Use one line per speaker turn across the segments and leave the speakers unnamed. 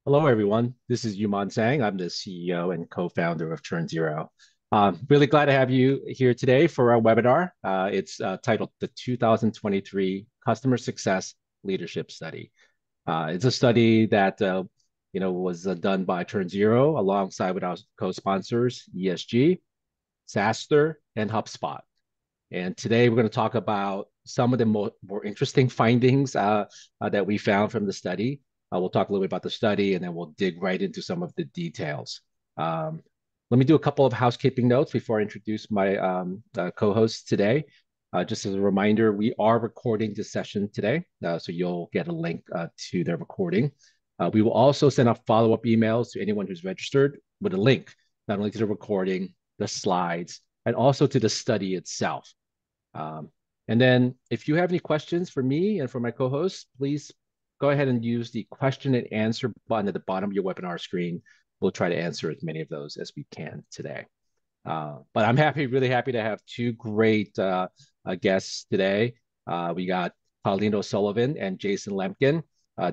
Hello, everyone. This is Yuman Sang. I'm the CEO and co-founder of ChurnZero. Really glad to have you here today for our webinar. It's titled the 2023 Customer Success Leadership Study. It's a study that was done by ChurnZero alongside with our co-sponsors ESG, SaaStr, and HubSpot. And today we're going to talk about some of the more interesting findings that we found from the study. We'll talk a little bit about the study and then we'll dig right into some of the details. Um, Let me do a couple of housekeeping notes before I introduce my co-hosts today. Just as a reminder, we are recording this session today, so you'll get a link to the recording. We will also send out follow-up emails to anyone who's registered with a link, not only to the recording, the slides, and also to the study itself. And then if you have any questions for me and for my co-hosts, please go ahead and use the question and answer button at the bottom of your webinar screen. We'll try to answer as many of those as we can today. But I'm really happy to have two great guests today. We got Colleen O'Sullivan and Jason Lemkin,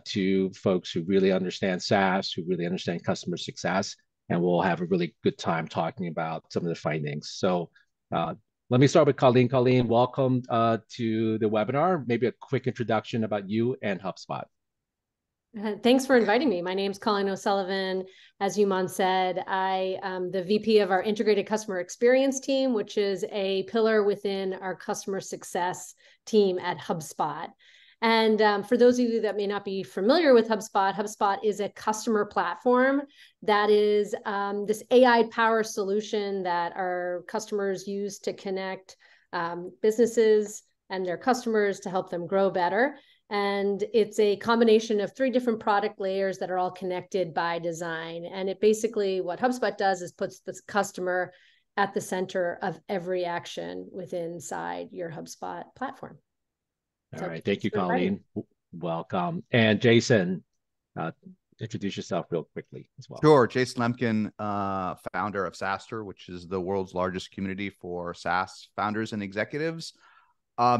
two folks who really understand SaaS, who really understand customer success, and we'll have a really good time talking about some of the findings. So let me start with Colleen. Colleen, welcome to the webinar. Maybe a quick introduction about you and HubSpot.
Thanks for inviting me. My name's Colleen O'Sullivan. As Yuman said, I am the VP of our Integrated Customer Experience team, which is a pillar within our customer success team at HubSpot. And for those of you that may not be familiar with HubSpot, HubSpot is a customer platform that is this AI-powered solution that our customers use to connect businesses and their customers to help them grow better. And it's a combination of 3 different product layers that are all connected by design. And it basically, what HubSpot does is puts the customer at the center of every action within inside your HubSpot platform.
All right. Thank you, Colleen. Welcome. And Jason, introduce yourself real quickly as well.
Sure. Jason Lemkin, founder of SaaStr, which is the world's largest community for SaaS founders and executives.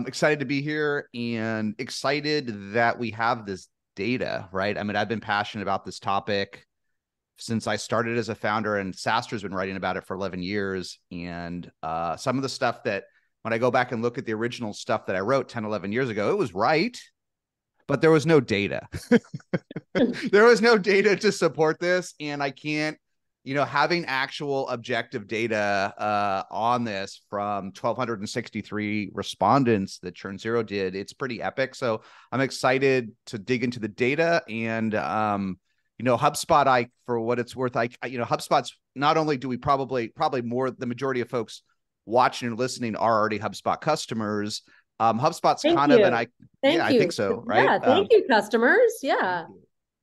Excited to be here and excited that we have this data, right? I mean, I've been passionate about this topic since I started as a founder, and SaaStr has been writing about it for 11 years. And some of the stuff that when I go back and look at the original stuff that I wrote 10, 11 years ago, it was right, but there was no data. There was no data to support this. And I can't, having actual objective data on this from 1,263 respondents that ChurnZero did, it's pretty epic. So I'm excited to dig into the data. And, HubSpot, for what it's worth, HubSpot's not only do we probably more, the majority of folks watching and listening are already HubSpot customers. HubSpot's I think so, right?
Yeah, thank you, customers. Yeah.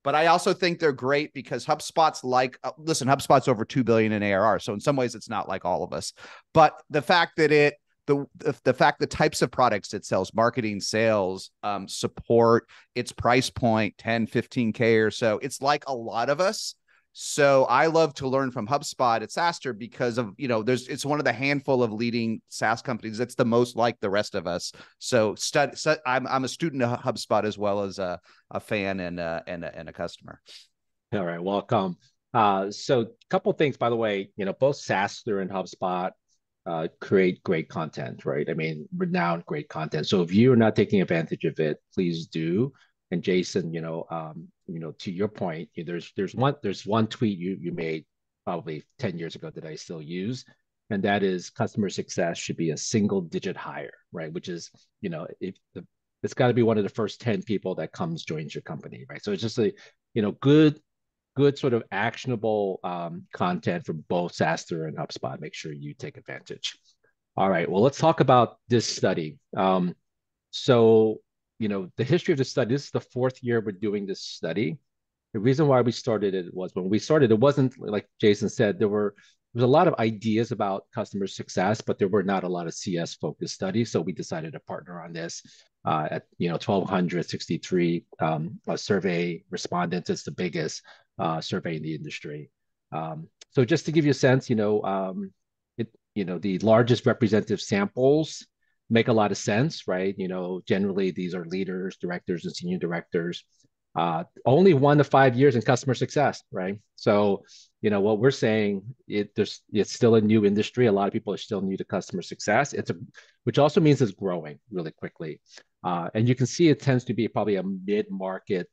But I also think they're great because HubSpot's HubSpot's over 2 billion in ARR. So in some ways it's not like all of us, but the fact that the types of products it sells, marketing, sales, support, its price point, 10, 15K or so, it's like a lot of us. So I love to learn from HubSpot at SaaStr because of, it's one of the handful of leading SaaS companies that's the most like the rest of us. So I'm a student of HubSpot as well as a fan and a customer.
All right, welcome. So a couple of things, by the way, both SaaStr and HubSpot create great content, right? I mean, renowned great content. So if you're not taking advantage of it, please do. And Jason, to your point, there's one tweet you made probably 10 years ago that I still use, and that is customer success should be a single digit higher, right? Which is, it's got to be one of the first 10 people that joins your company, right? So it's just a, good sort of actionable content from both SaaStr and HubSpot. Make sure you take advantage. All right, well, let's talk about this study. So the history of the study, this is the 4th year we're doing this study. The reason why we started it was when we started, it wasn't like Jason said, there was a lot of ideas about customer success, but there were not a lot of CS focused studies. So we decided to partner on this at 1,263 survey respondents. It's the biggest survey in the industry. So just to give you a sense, the largest representative samples make a lot of sense, right? Generally these are leaders, directors, and senior directors. Only 1 to 5 years in customer success, right? So, what we're saying, it's still a new industry. A lot of people are still new to customer success. Which also means it's growing really quickly. And you can see it tends to be probably a mid-market.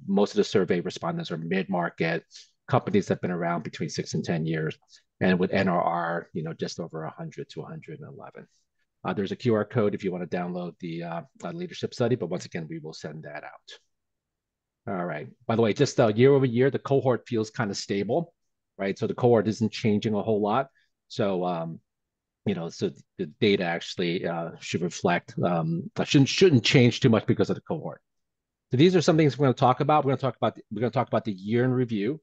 Most of the survey respondents are mid-market companies that have been around between 6 and 10 years, and with NRR, just over 100 to 111. There's a QR code if you want to download the leadership study, but once again, we will send that out. All right. By the way, just year over year, the cohort feels kind of stable, right? So the cohort isn't changing a whole lot. So, so the data actually should reflect, shouldn't change too much because of the cohort. So these are some things we're going to talk about. We're going to talk about the year in review.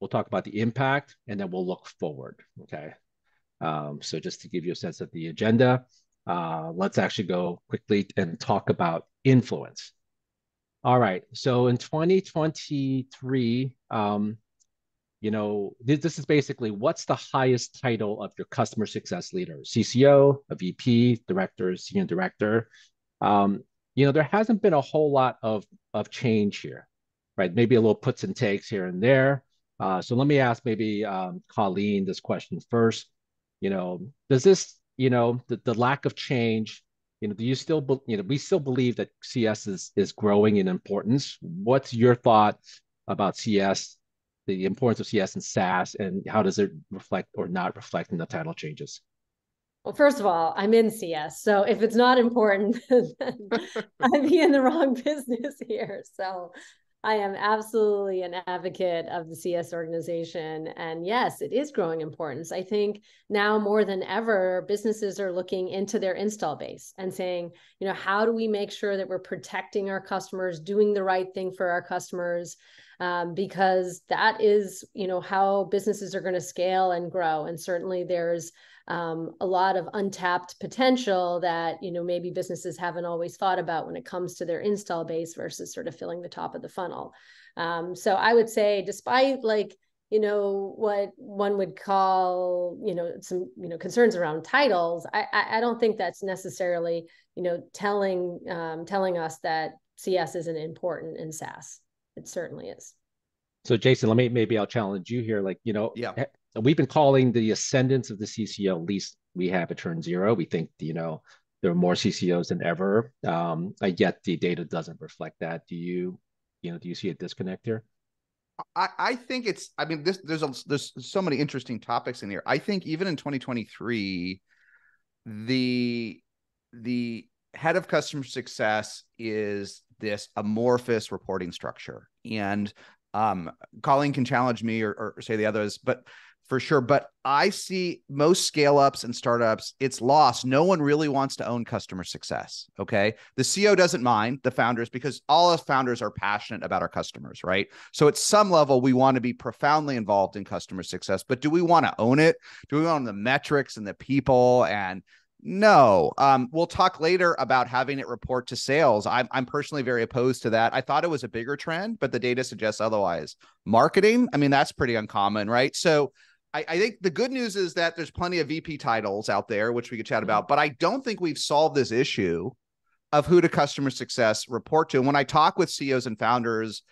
We'll talk about the impact, and then we'll look forward. Okay. So just to give you a sense of the agenda, let's actually go quickly and talk about influence. All right. So in 2023, this is basically what's the highest title of your customer success leader? CCO, a VP, director, senior director. There hasn't been a whole lot of change here, right? Maybe a little puts and takes here and there. So let me ask maybe Colleen this question first. Does this, the lack of change, do you still, we still believe that CS is growing in importance. What's your thought about CS, the importance of CS and SaaS, and how does it reflect or not reflect in the title changes?
Well, first of all, I'm in CS. So if it's not important, then I'd be in the wrong business here. So I am absolutely an advocate of the CS organization. And yes, it is growing importance. I think now more than ever, businesses are looking into their install base and saying, how do we make sure that we're protecting our customers, doing the right thing for our customers? Because that is, how businesses are going to scale and grow. And certainly there's a lot of untapped potential that maybe businesses haven't always thought about when it comes to their install base versus sort of filling the top of the funnel. So I would say, despite what one would call some concerns around titles, I don't think that's necessarily telling us that CS isn't important in SaaS. It certainly is.
So Jason, maybe I'll challenge you here.
Yeah.
We've been calling the ascendance of the CCO, at least we have at ChurnZero. We think, there are more CCOs than ever. Yet the data doesn't reflect that. Do you see a disconnect here?
I think there's so many interesting topics in here. I think even in 2023, the head of customer success is this amorphous reporting structure. And Colleen can challenge me or say the others, but for sure. But I see most scale-ups and startups, it's lost. No one really wants to own customer success, okay? The CEO doesn't mind, the founders, because all us founders are passionate about our customers, right? So at some level, we want to be profoundly involved in customer success, but do we want to own it? Do we want the metrics and the people? And no, we'll talk later about having it report to sales. I'm personally very opposed to that. I thought it was a bigger trend, but the data suggests otherwise. Marketing, that's pretty uncommon, right? So I think the good news is that there's plenty of VP titles out there, which we could chat about, but I don't think we've solved this issue of who to customer success report to. And when I talk with CEOs and founders,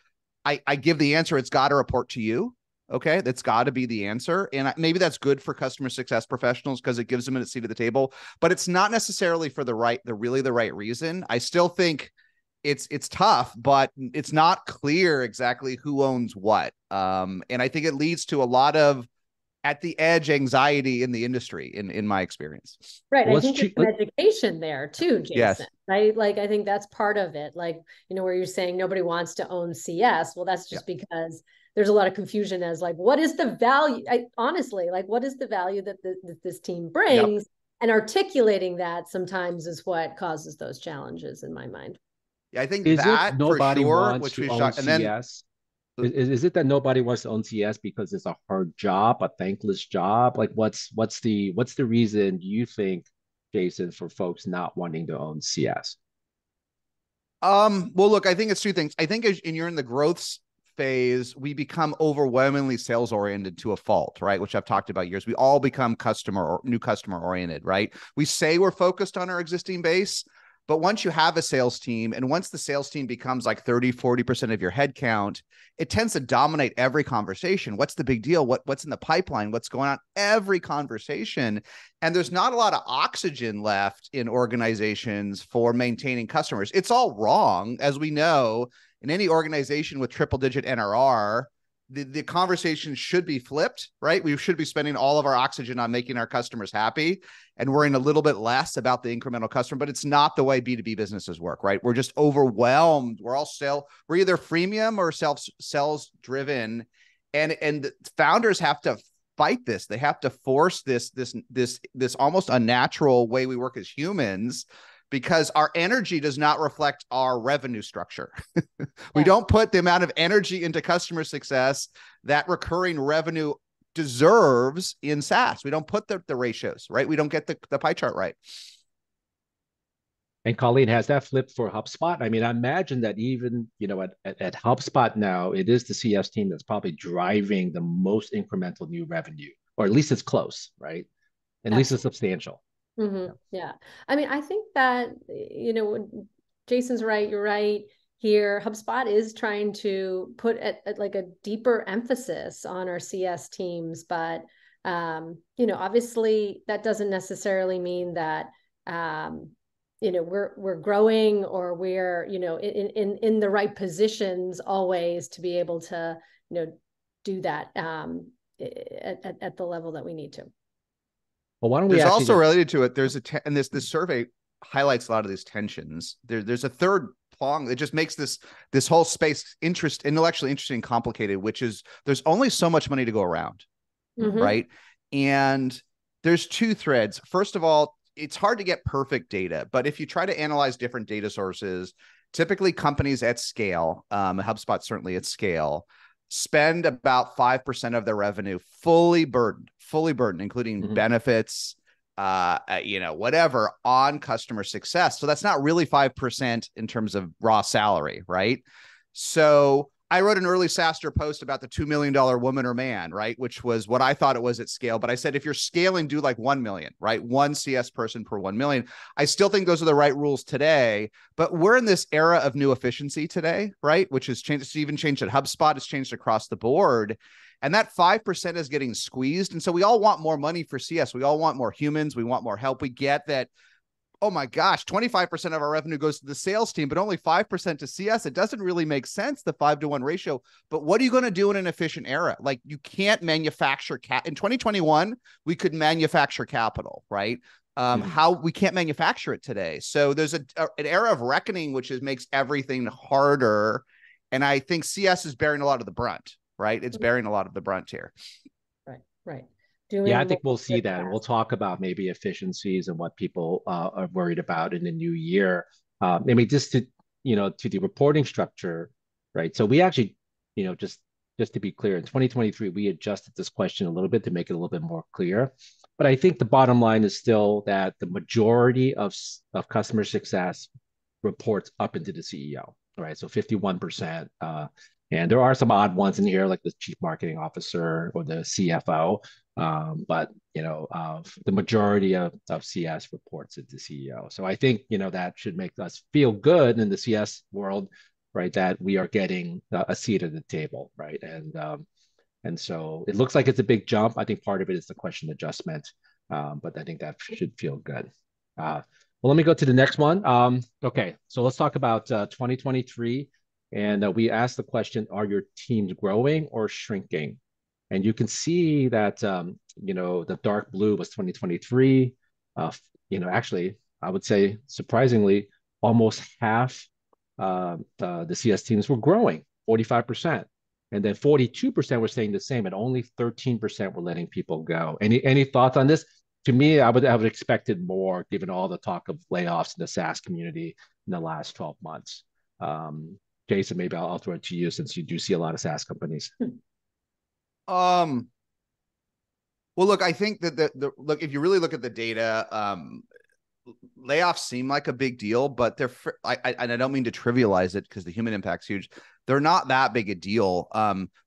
I give the answer, it's got to report to you. Okay, that's got to be the answer. And maybe that's good for customer success professionals because it gives them a seat at the table, but it's not necessarily for the right reason. I still think it's tough, but it's not clear exactly who owns what. And I think it leads to a lot of at the edge anxiety in the industry, in my experience.
Right. Well, I think there's some education there too, Jason.
Yes.
Right. I think that's part of it. Where you're saying nobody wants to own CS. Well, that's just because there's a lot of confusion as what is the value? Honestly, what is the value that this team brings? Yep. And articulating that sometimes is what causes those challenges in my mind.
Yeah, I think that nobody for sure,
wants which to own CS. Is it that nobody wants to own CS because it's a hard job, a thankless job? What's the reason you think, Jason, for folks not wanting to own CS?
Well, look, I think it's two things. I think as you're in the growth phase, we become overwhelmingly sales oriented to a fault, right? Which I've talked about years. We all become new customer oriented, right? We say we're focused on our existing base, But once you have a sales team, and once the sales team becomes like 30, 40% of your headcount, it tends to dominate every conversation. What's the big deal? What's in the pipeline? What's going on? Every conversation. And there's not a lot of oxygen left in organizations for maintaining customers. It's all wrong. As we know, in any organization with triple-digit NRR, the conversation should be flipped, right? We should be spending all of our oxygen on making our customers happy and worrying a little bit less about the incremental customer, but it's not the way B2B businesses work, right? We're just overwhelmed. We're either freemium or sales driven. And founders have to fight this. They have to force this almost unnatural way we work as humans, because our energy does not reflect our revenue structure. We don't put the amount of energy into customer success that recurring revenue deserves in SaaS. We don't put the ratios, right? We don't get the pie chart right.
And Colleen, has that flipped for HubSpot? I mean, I imagine that even, at HubSpot now, it is the CS team that's probably driving the most incremental new revenue, or at least it's close, right? At least it's substantial.
Mm-hmm. Yeah. I mean, I think that, Jason's right. You're right here. HubSpot is trying to put at like a deeper emphasis on our CS teams, but, obviously that doesn't necessarily mean that, we're growing, or we're, in the right positions always to be able to, do that at the level that we need to.
Well, why don't we
There's also
just...
related to it, there's and this survey highlights a lot of these tensions. There's a third prong that just makes this whole space intellectually interesting and complicated, which is there's only so much money to go around, right? And there's two threads. First of all, it's hard to get perfect data, but if you try to analyze different data sources, typically companies at scale, HubSpot certainly at scale, spend about 5% of their revenue fully burdened, including benefits, whatever, on customer success. So that's not really 5% in terms of raw salary, right? So I wrote an early SaaStr post about the $2 million woman or man, right? Which was what I thought it was at scale. But I said, if you're scaling, do like 1 million, right? One CS person per 1 million. I still think those are the right rules today, but we're in this era of new efficiency today, right? Which has changed. It's even changed at HubSpot. It's changed across the board. And that 5% is getting squeezed. And so we all want more money for CS. We all want more humans. We want more help. We get that. Oh my gosh, 25% of our revenue goes to the sales team, but only 5% to CS. It doesn't really make sense, the 5-to-1 ratio. But what are you going to do in an efficient era? Like, you can't manufacture in 2021, we could manufacture capital, right? How we can't manufacture it today. So there's an era of reckoning, which makes everything harder. And I think CS is bearing a lot of the brunt, right? It's bearing a lot of the brunt here.
Right.
I think we'll see that. And we'll talk about maybe efficiencies and what people are worried about in the new year. I mean, just to the reporting structure, right? So we actually, just to be clear, in 2023, we adjusted this question a little bit to make it a little bit more clear. But I think the bottom line is still that the majority of customer success reports up into the CEO, right? So 51%. And there are some odd ones in here, like the chief marketing officer or the CFO. But the majority of CS reports into CEO. So I think that should make us feel good in the CS world, right? That we are getting a seat at the table, right? And so it looks like it's a big jump. I think part of it is the question adjustment, but I think that should feel good. Well, let me go to the next one. Okay, so let's talk about 2023. And we asked the question, are your teams growing or shrinking? And you can see that, the dark blue was 2023. Actually, I would say, surprisingly, almost half the CS teams were growing, 45%. And then 42% were staying the same, and only 13% were letting people go. Any thoughts on this? To me, I would have expected more, given all the talk of layoffs in the SaaS community in the last 12 months. Jason, maybe I'll throw it to you, since you do see a lot of SaaS companies.
Well, look, I think that look, if you really look at the data, layoffs seem like a big deal, but and I don't mean to trivialize it, because the human impact's huge. They're not that big a deal.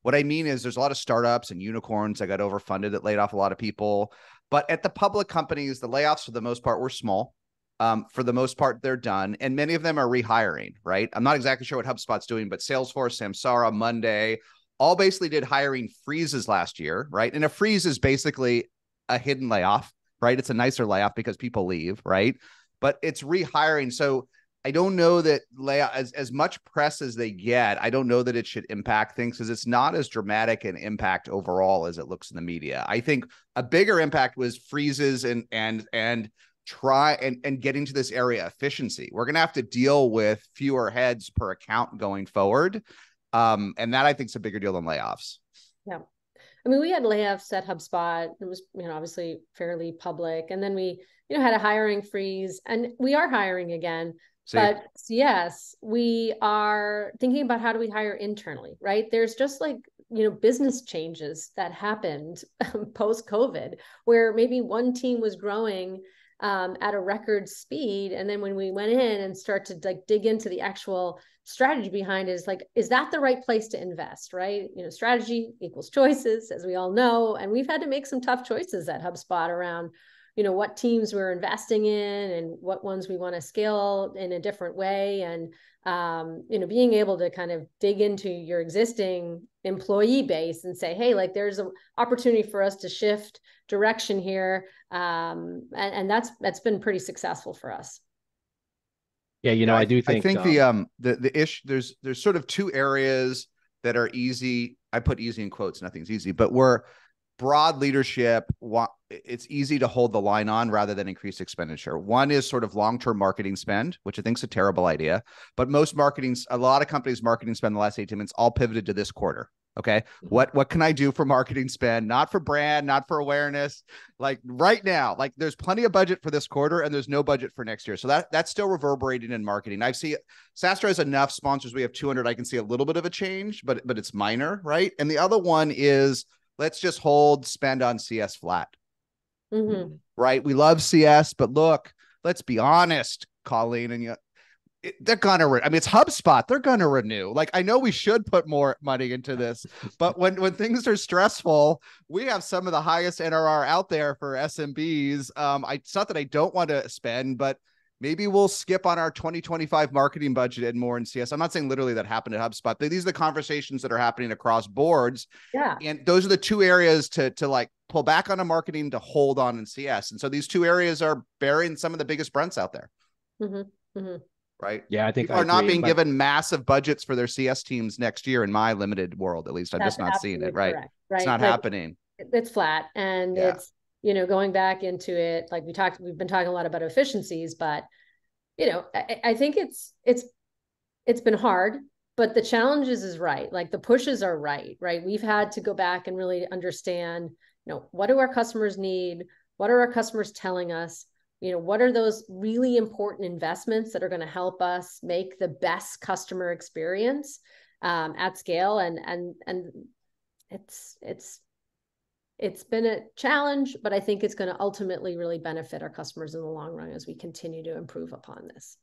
What I mean is there's a lot of startups and unicorns that got overfunded that laid off a lot of people. But at the public companies, the layoffs for the most part were small. For the most part, they're done. And many of them are rehiring, right? I'm not exactly sure what HubSpot's doing, but Salesforce, Samsara, Monday, all basically did hiring freezes last year, right? And a freeze is basically a hidden layoff, right? It's a nicer layoff because people leave, right? But it's rehiring. So I don't know that layoff, as much press as they get, I don't know that it should impact things because it's not as dramatic an impact overall as it looks in the media. I think a bigger impact was freezes and getting to this area efficiency. We're going to have to deal with fewer heads per account going forward. And that I think is a bigger deal than layoffs.
Yeah. I mean, we had layoffs at HubSpot. It was, obviously fairly public. And then we, had a hiring freeze, and we are hiring again. See? But yes, we are thinking about how do we hire internally, right? There's just like, business changes that happened post-COVID where maybe one team was growing at a record speed. And then when we went in and start to like dig into the actual strategy behind it, is like, is that the right place to invest, right? Strategy equals choices, as we all know. And we've had to make some tough choices at HubSpot around, what teams we're investing in and what ones we want to scale in a different way. And, being able to kind of dig into your existing employee base and say, hey, like there's an opportunity for us to shift direction here. And that's been pretty successful for us.
Yeah, I do think
the issue, there's sort of two areas that are easy. I put easy in quotes, nothing's easy, but we're broad leadership. It's easy to hold the line on rather than increase expenditure. One is sort of long-term marketing spend, which I think is a terrible idea, but a lot of companies' marketing spend in the last 18 months all pivoted to this quarter. Okay. What can I do for marketing spend? Not for brand, not for awareness. Like right now, like there's plenty of budget for this quarter and there's no budget for next year. So that's still reverberating in marketing. I see SaaStr has enough sponsors. We have 200. I can see a little bit of a change, but it's minor. Right. And the other one is let's just hold spend on CS flat.
Mm-hmm.
Right. We love CS, but look, let's be honest, Colleen, and they're gonna it's HubSpot, they're gonna renew. Like, I know we should put more money into this, but when things are stressful, we have some of the highest NRR out there for SMBs. It's not that I don't want to spend, but maybe we'll skip on our 2025 marketing budget and more in CS. I'm not saying literally that happened at HubSpot, but these are the conversations that are happening across boards.
Yeah.
And those are the two areas to like pull back on a marketing, to hold on in CS. And so these two areas are bearing some of the biggest brunt out there.
Mm-hmm. Mm-hmm.
Right.
Yeah, I think
people are not being given massive budgets for their CS teams next year in my limited world. At least I'm just not seeing it. Right. It's not happening.
It's flat. And it's, going back into it, like we've been talking a lot about efficiencies, but, I think it's been hard, but the challenges is right. Like the pushes are right. We've had to go back and really understand, what do our customers need? What are our customers telling us? What are those really important investments that are going to help us make the best customer experience at scale? And it's been a challenge, but I think it's going to ultimately really benefit our customers in the long run as we continue to improve upon this.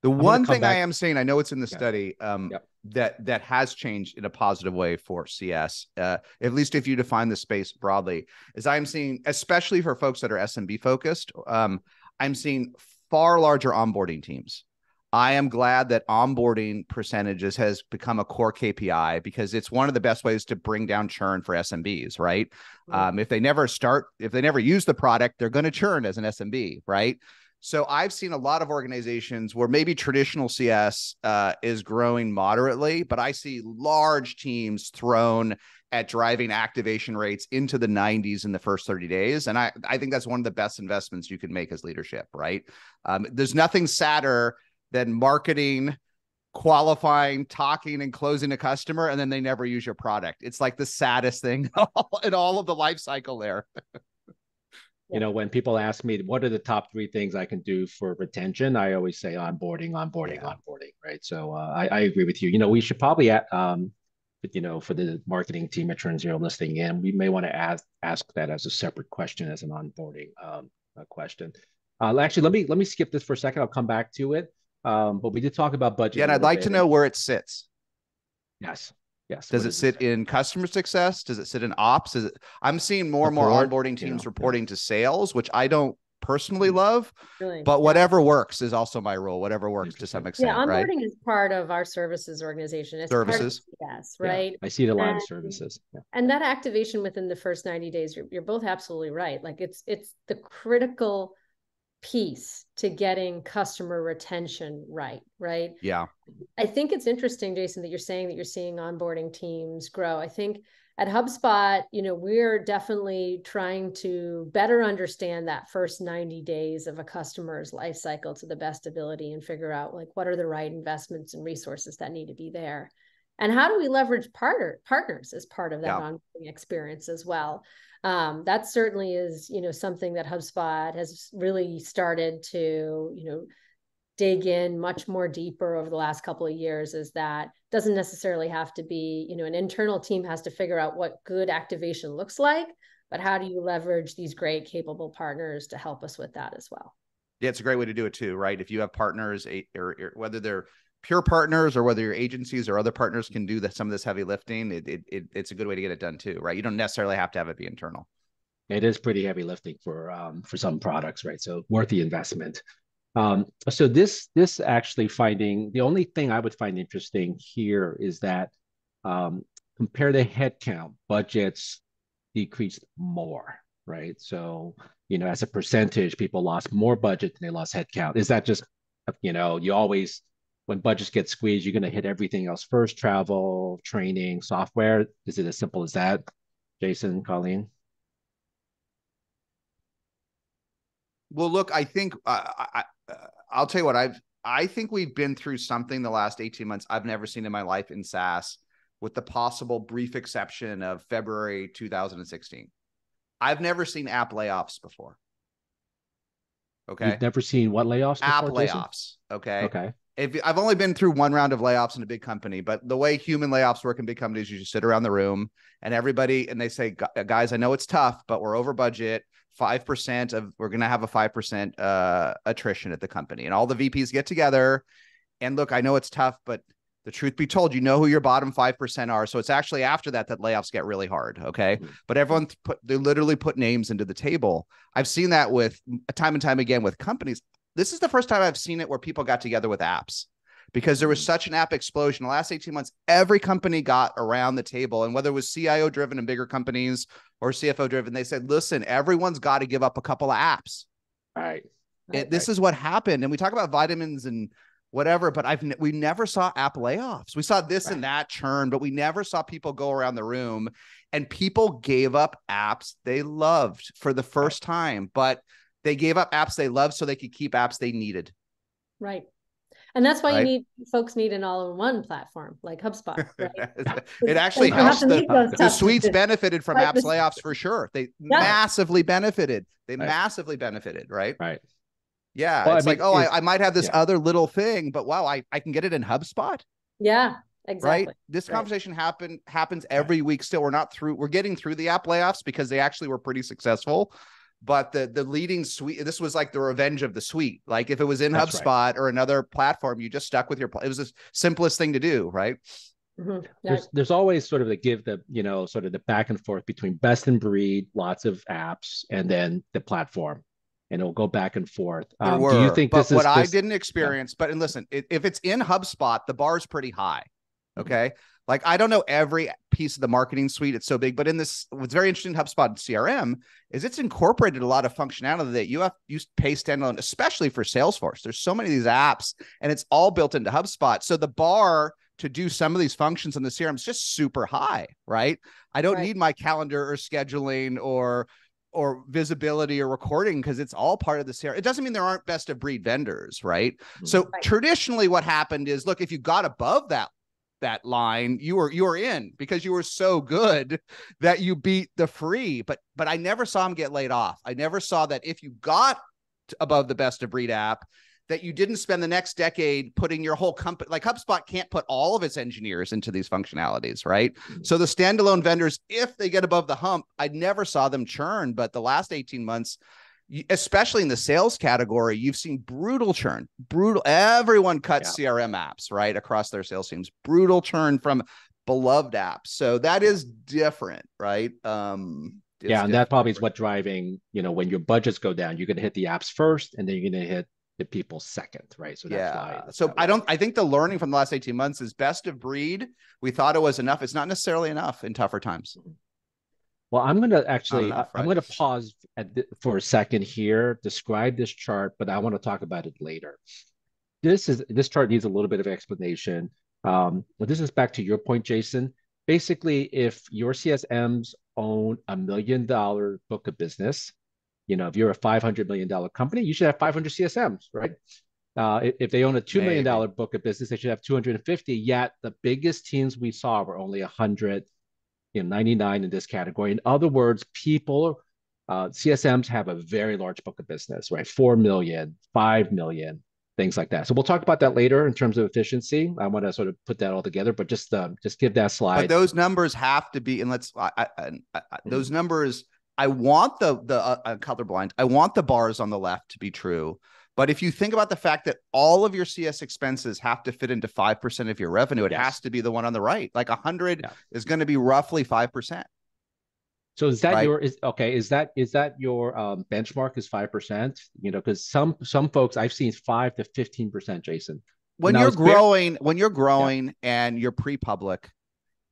The one thing I am saying, I know it's in the study, that has changed in a positive way for CS, at least if you define the space broadly, is I'm seeing, especially for folks that are SMB focused, I'm seeing far larger onboarding teams. I am glad that onboarding percentages has become a core KPI because it's one of the best ways to bring down churn for SMBs, right? Mm-hmm. If they never use the product, they're going to churn as an SMB, right? So I've seen a lot of organizations where maybe traditional CS is growing moderately, but I see large teams thrown at driving activation rates into the 90s in the first 30 days. And I think that's one of the best investments you can make as leadership, right? There's nothing sadder than marketing, qualifying, talking, and closing a customer, and then they never use your product. It's like the saddest thing in all of the life cycle there.
When people ask me, what are the top 3 things I can do for retention? I always say onboarding, right? So I agree with you. We should probably, for the marketing team at ChurnZero listening in, we may want to ask that as a separate question, as an onboarding question. Actually, let me skip this for a second. I'll come back to it. But we did talk about budget.
Yeah, and I'd like to know where it sits.
Yes.
Does it sit in customer success? Does it sit in ops? I'm seeing more and more onboarding teams reporting to sales, which I don't personally love,
Really?
but whatever works is also my rule. Whatever works to some extent,
Yeah,
right?
onboarding is part of our services organization. It's part of
Services.
CS, right?
I see it a lot of services.
And that activation within the first 90 days, you're both absolutely right. Like it's the critical piece to getting customer retention right?
Yeah.
I think it's interesting, Jason, that you're saying that you're seeing onboarding teams grow. I think at HubSpot, we're definitely trying to better understand that first 90 days of a customer's life cycle to the best ability and figure out like what are the right investments and resources that need to be there. And how do we leverage partners as part of that onboarding experience as well? That certainly is, something that HubSpot has really started to, dig in much more deeper over the last couple of years. Is that doesn't necessarily have to be, an internal team has to figure out what good activation looks like, but how do you leverage these great capable partners to help us with that as well?
Yeah, it's a great way to do it too, right? If you have partners, or whether they're pure partners or whether your agencies or other partners can do some of this heavy lifting, it's a good way to get it done too, right? You don't necessarily have to have it be internal.
It is pretty heavy lifting for some products, right? So worth the investment. So this actually finding, the only thing I would find interesting here is that compare the headcount, budgets decreased more, right? So, as a percentage, people lost more budget than they lost headcount. Is that just, you always, when budgets get squeezed, you're going to hit everything else first, travel, training, software? Is it as simple as that? Jason, Colleen?
Well, look, I think I'll tell you what, I think we've been through something the last 18 months I've never seen in my life in SaaS, with the possible brief exception of February 2016. I've never seen app layoffs before. Okay.
You've never seen what layoffs
before?
App Jason?
Layoffs. Okay.
Okay.
I've only been through one round of layoffs in a big company, but the way human layoffs work in big companies, you just sit around the room and they say, guys, I know it's tough, but we're over budget. 5% we're going to have a 5% attrition at the company, and all the VPs get together and look, I know it's tough, but the truth be told, who your bottom 5% are. So it's actually after that layoffs get really hard. Okay. But everyone they literally put names into the table. I've seen that with time and time again with companies. This is the first time I've seen it where people got together with apps, because there was such an app explosion. In the last 18 months, every company got around the table, and whether it was CIO driven in bigger companies or CFO driven, they said, listen, everyone's got to give up a couple of apps.
Right.
This is what happened. And we talk about vitamins and whatever, but we never saw app layoffs. We saw this and that churn, but we never saw people go around the room, and people gave up apps they loved for the first time, but they gave up apps they loved so they could keep apps they needed.
Right. And that's why folks need an all-in-one platform like HubSpot. Right?
It actually helps. The suites benefited from apps layoffs for sure. They massively benefited. Massively benefited, right?
Right.
Yeah. Well, I might have this other little thing, but wow, I can get it in HubSpot.
Yeah, exactly.
Right. This conversation happens every week still. We're getting through the app layoffs because they actually were pretty successful. But the leading suite, this was like the revenge of the suite. Like if it was in HubSpot or another platform, you just stuck with it was the simplest thing to do, right?
Mm-hmm.
There's always sort of sort of the back and forth between best in breed, lots of apps, and then the platform, and it'll go back and forth. Do you think
I didn't experience, but listen, if it's in HubSpot, the bar is pretty high. Okay. Like, I don't know every piece of the marketing suite. It's so big, but what's very interesting in HubSpot and CRM is it's incorporated a lot of functionality that you pay standalone, especially for Salesforce. There's so many of these apps, and it's all built into HubSpot. So the bar to do some of these functions in the CRM is just super high, right? I don't need my calendar or scheduling or visibility or recording, because it's all part of the CRM. It doesn't mean there aren't best of breed vendors, right? So traditionally what happened is, look, if you got above that line, you were in, because you were so good that you beat the free. But I never saw them get laid off. I never saw that if you got above the best of breed app, that you didn't spend the next decade putting your whole company, like HubSpot can't put all of its engineers into these functionalities, right? So the standalone vendors, if they get above the hump, I never saw them churn. But the last 18 months, especially in the sales category, you've seen brutal churn. Everyone cuts CRM apps, right, across their sales teams. Brutal churn from beloved apps. So that is different, right?
Yeah, and that
difficult
probably is what driving, when your budgets go down, you're going to hit the apps first, and then you're going to hit the people second, right? So that's why
Yeah.
it's
So
that way.
I think the learning from the last 18 months is best of breed. We thought it was enough. It's not necessarily enough in tougher times.
Well, I'm going to
Not
actually,
enough,
I'm
right?
going to pause for a second here, describe this chart, but I want to talk about it later. This chart needs a little bit of explanation. But this is back to your point, Jason. Basically, if your CSMs own $1 million book of business, if you're a $500 million company, you should have 500 CSMs, right? If they own a $2 million book of business, they should have 250. Yet the biggest teams we saw were only 100, 99 in this category. In other words, CSMs have a very large book of business, right? 4 million, 5 million, things like that. So we'll talk about that later in terms of efficiency. I want to sort of put that all together, but just give that slide.
But those numbers have to be, and those numbers. I want the colorblind. I want the bars on the left to be true. But if you think about the fact that all of your CS expenses have to fit into 5% of your revenue, it has to be the one on the right. Like 100 is going to be roughly 5%.
So is that right? Is that your benchmark is 5%? Because some folks I've seen 5 to 15%, Jason.
When you're growing and you're pre-public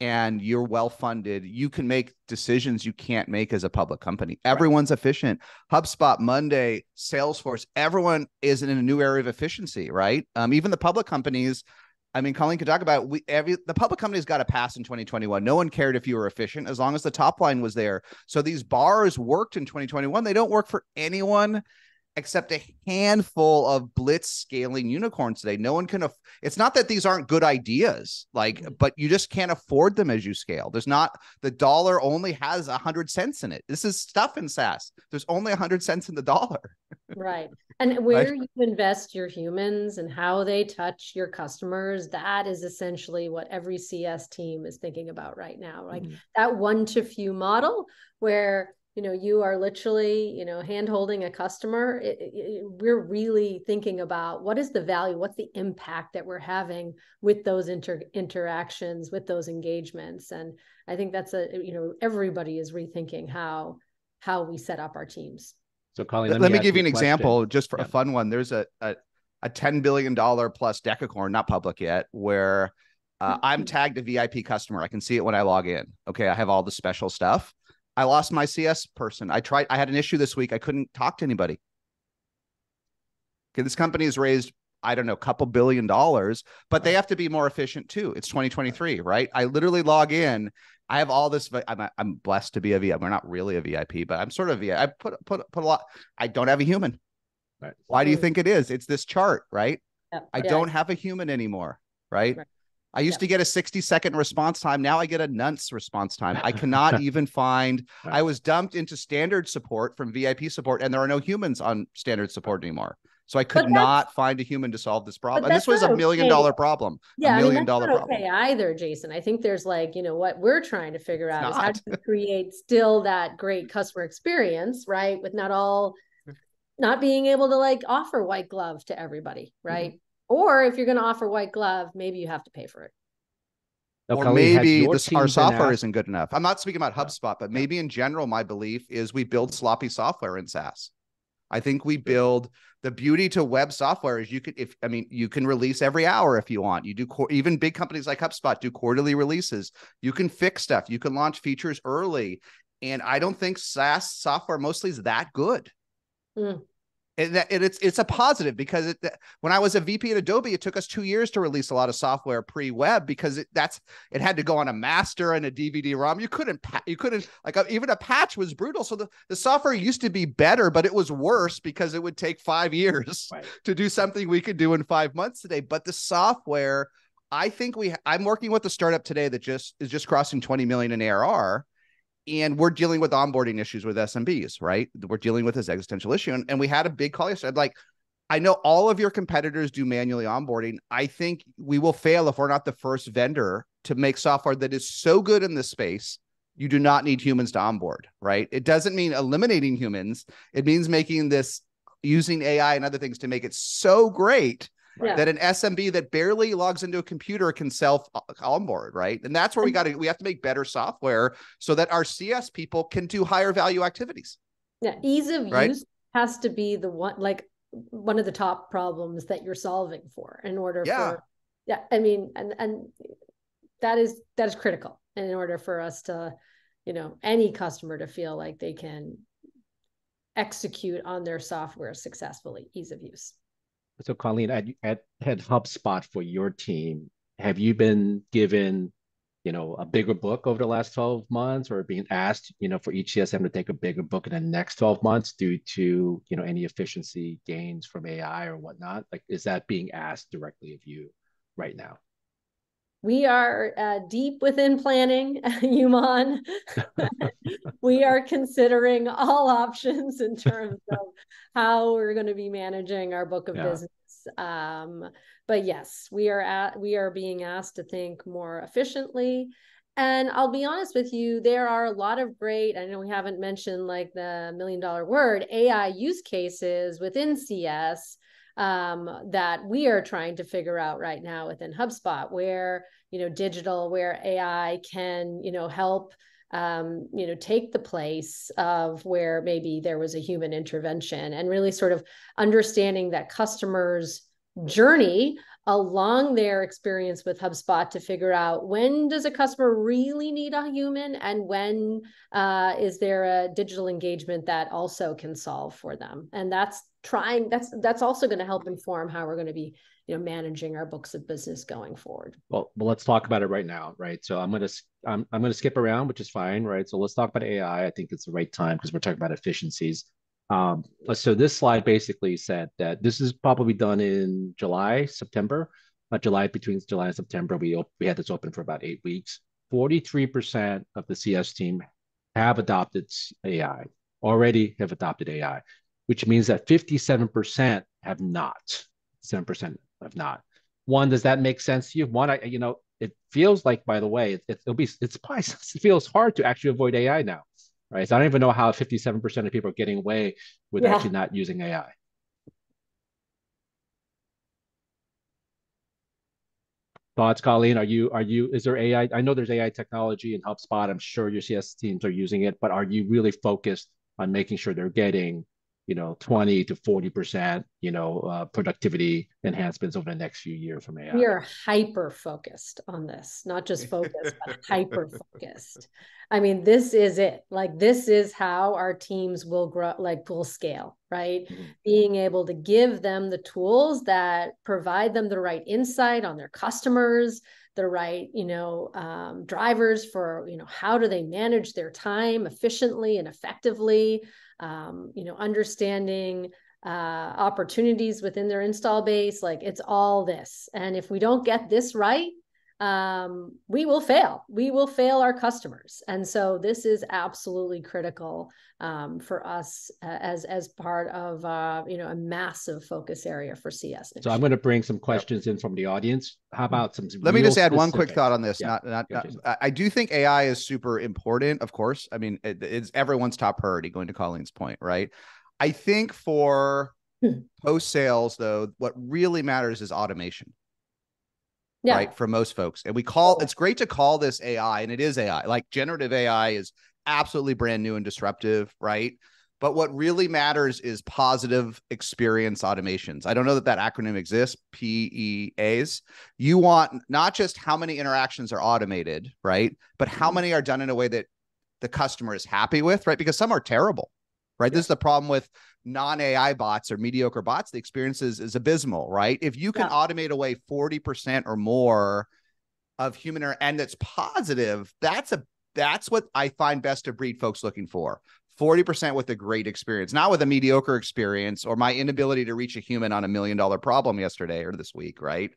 and you're well-funded, you can make decisions you can't make as a public company. Everyone's efficient. HubSpot, Monday, Salesforce, everyone is in a new area of efficiency, right? Even the public companies, I mean, Colleen could talk about the public companies got a pass in 2021. No one cared if you were efficient as long as the top line was there. So these bars worked in 2021. They don't work for anyone except a handful of blitz scaling unicorns today. No one can. It's not that these aren't good ideas, but you just can't afford them as you scale. The dollar only has 100 cents in it. This is stuff in SaaS. There's only 100 cents in the dollar.
Right. And where you invest your humans and how they touch your customers, that is essentially what every CS team is thinking about right now. Like that one to few model where you are literally, hand-holding a customer. We're really thinking about what is the value, what's the impact that we're having with those interactions, with those engagements. And I think that's everybody is rethinking how we set up our teams.
So Colleen,
let me give you an example just for a fun one. There's a $10 billion plus decacorn, not public yet, where I'm tagged a VIP customer. I can see it when I log in. Okay, I have all the special stuff. I lost my CS person. I had an issue this week. I couldn't talk to anybody. Okay, this company has raised, I don't know, a couple $2 billion, but they have to be more efficient too. It's 2023, right? I literally log in. I have all this. I'm blessed to be a VIP. We're not really a VIP, but I'm sort of VIP. I put a lot. I don't have a human. Right. Why do you think it is? It's this chart, right? I don't have a human anymore, right? I used to get a 60-second response time. Now I get a nonce response time. I cannot even find, I was dumped into standard support from VIP support, and there are no humans on standard support anymore. So I could not find a human to solve this problem. And this was $1 million problem.
Yeah,
$1 million problem.
Okay either, Jason. I think there's what we're trying to figure out is how to create still that great customer experience, right? With not being able to offer white glove to everybody, right? Or if you're going to offer white glove, maybe you have to pay for it.
Or maybe our software isn't good enough. I'm not speaking about HubSpot, but maybe in general, my belief is we build sloppy software in SaaS. I think we build the beauty to web software is you can release every hour if you want. You do even big companies like HubSpot do quarterly releases. You can fix stuff. You can launch features early. And I don't think SaaS software mostly is that good. It's a positive because when I was a VP at Adobe, it took us 2 years to release a lot of software pre-web because it had to go on a master and a DVD-ROM. You couldn't even a patch was brutal. So the software used to be better, but it was worse because it would take 5 years to do something we could do in 5 months today. But the software, I think I'm working with a startup today that is just crossing 20 million in ARR. And we're dealing with onboarding issues with SMBs, right? We're dealing with this existential issue. And we had a big call yesterday. I know all of your competitors do manually onboarding. I think we will fail if we're not the first vendor to make software that is so good in this space. You do not need humans to onboard, right? It doesn't mean eliminating humans. It means making this using AI and other things to make it so great that an SMB that barely logs into a computer can self onboard, right? And that's where we have to make better software so that our CS people can do higher value activities.
Yeah, ease of use has to be the one of the top problems that you're solving for in order for, I mean, and that is critical in order for us to, any customer to feel like they can execute on their software successfully, ease of use.
So Colleen, at HubSpot for your team, have you been given, a bigger book over the last 12 months, or being asked, for each CSM to take a bigger book in the next 12 months due to, any efficiency gains from AI or whatnot? Like, is that being asked directly of you right now?
We are deep within planning, Yuman. We are considering all options in terms of how we're going to be managing our book of business. But yes, we are being asked to think more efficiently. And I'll be honest with you, there are a lot of great, I know we haven't mentioned like the $1 million word, AI use cases within CS that we are trying to figure out right now within HubSpot, where, where AI can, help, take the place of where maybe there was a human intervention, and really sort of understanding that customer's journey along their experience with HubSpot to figure out, when does a customer really need a human, and when is there a digital engagement that also can solve for them. And that's also going to help inform how we're going to be managing our books of business going forward.
Well, let's talk about it right now, right? So I'm gonna skip around, which is fine, right? So let's talk about AI. I think it's the right time because we're talking about efficiencies. So this slide basically said that this is probably done in July, September. Between July and September, we had this open for about 8 weeks. 43% of the CS team have adopted AI, which means that 57% have not. 7% have not. One, does that make sense to you? One, it feels like, by the way, it feels hard to actually avoid AI now, right? So I don't even know how 57% of people are getting away with actually not using AI. Thoughts, Colleen? Is there AI? I know there's AI technology in HubSpot. I'm sure your CS teams are using it, but are you really focused on making sure they're getting 20 to 40%, productivity enhancements over the next few years from AI?
We are hyper focused on this, not just focused, but hyper focused. I mean, this is it. Like, this is how our teams will grow, like will scale, right? Mm-hmm. Being able to give them the tools that provide them the right insight on their customers, the right, drivers for, how do they manage their time efficiently and effectively, understanding opportunities within their install base. Like, it's all this. And if we don't get this right, we will fail. We will fail our customers. And so this is absolutely critical for us as part of a massive focus area for CS.
So I'm going to bring some questions in from the audience. How about some?
Let me just add one quick thought on this. I do think AI is super important. Of course, I mean, it's everyone's top priority. Going to Colleen's point, right? I think for post sales, though, what really matters is automation. Yeah. Right. For most folks. And it's great to call this AI, and it is AI. Like, generative AI is absolutely brand new and disruptive. Right. But what really matters is positive experience automations. I don't know that acronym exists, PEAs. You want not just how many interactions are automated, right? But how many are done in a way that the customer is happy with, right? Because some are terrible. Right. Yeah. This is the problem with non-AI bots or mediocre bots. The experience is abysmal, right? If you can automate away 40% or more of human error, and that's positive, that's what I find best of breed folks looking for. 40% with a great experience, not with a mediocre experience or my inability to reach a human on $1 million problem yesterday or this week, right?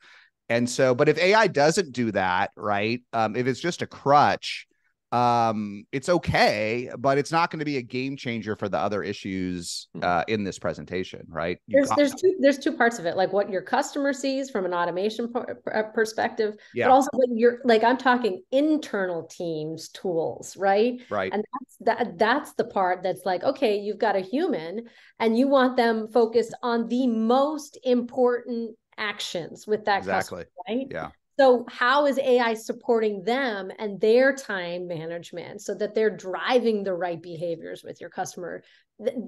And so, but if AI doesn't do that, right? If it's just a crutch, it's okay, but it's not going to be a game changer for the other issues in this presentation, right?
There's two parts of it, like what your customer sees from an automation perspective, but also what I'm talking internal teams tools, right?
Right.
And that's the part that's like, okay, you've got a human and you want them focused on the most important actions with that
Exactly.
customer, right?
Yeah.
So how is AI supporting them and their time management so that they're driving the right behaviors with your customer,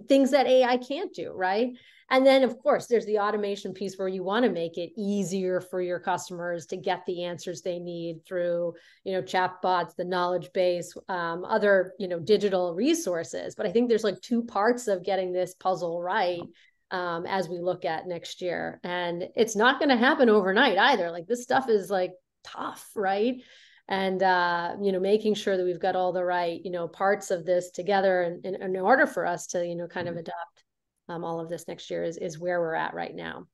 things that AI can't do, right? And then, of course, there's the automation piece where you want to make it easier for your customers to get the answers they need through, chatbots, the knowledge base, other, digital resources. But I think there's like two parts of getting this puzzle right as we look at next year. And it's not going to happen overnight either. Like this stuff is like tough, right? And, making sure that we've got all the right, parts of this together in order for us to, kind of adopt all of this next year is where we're at right now.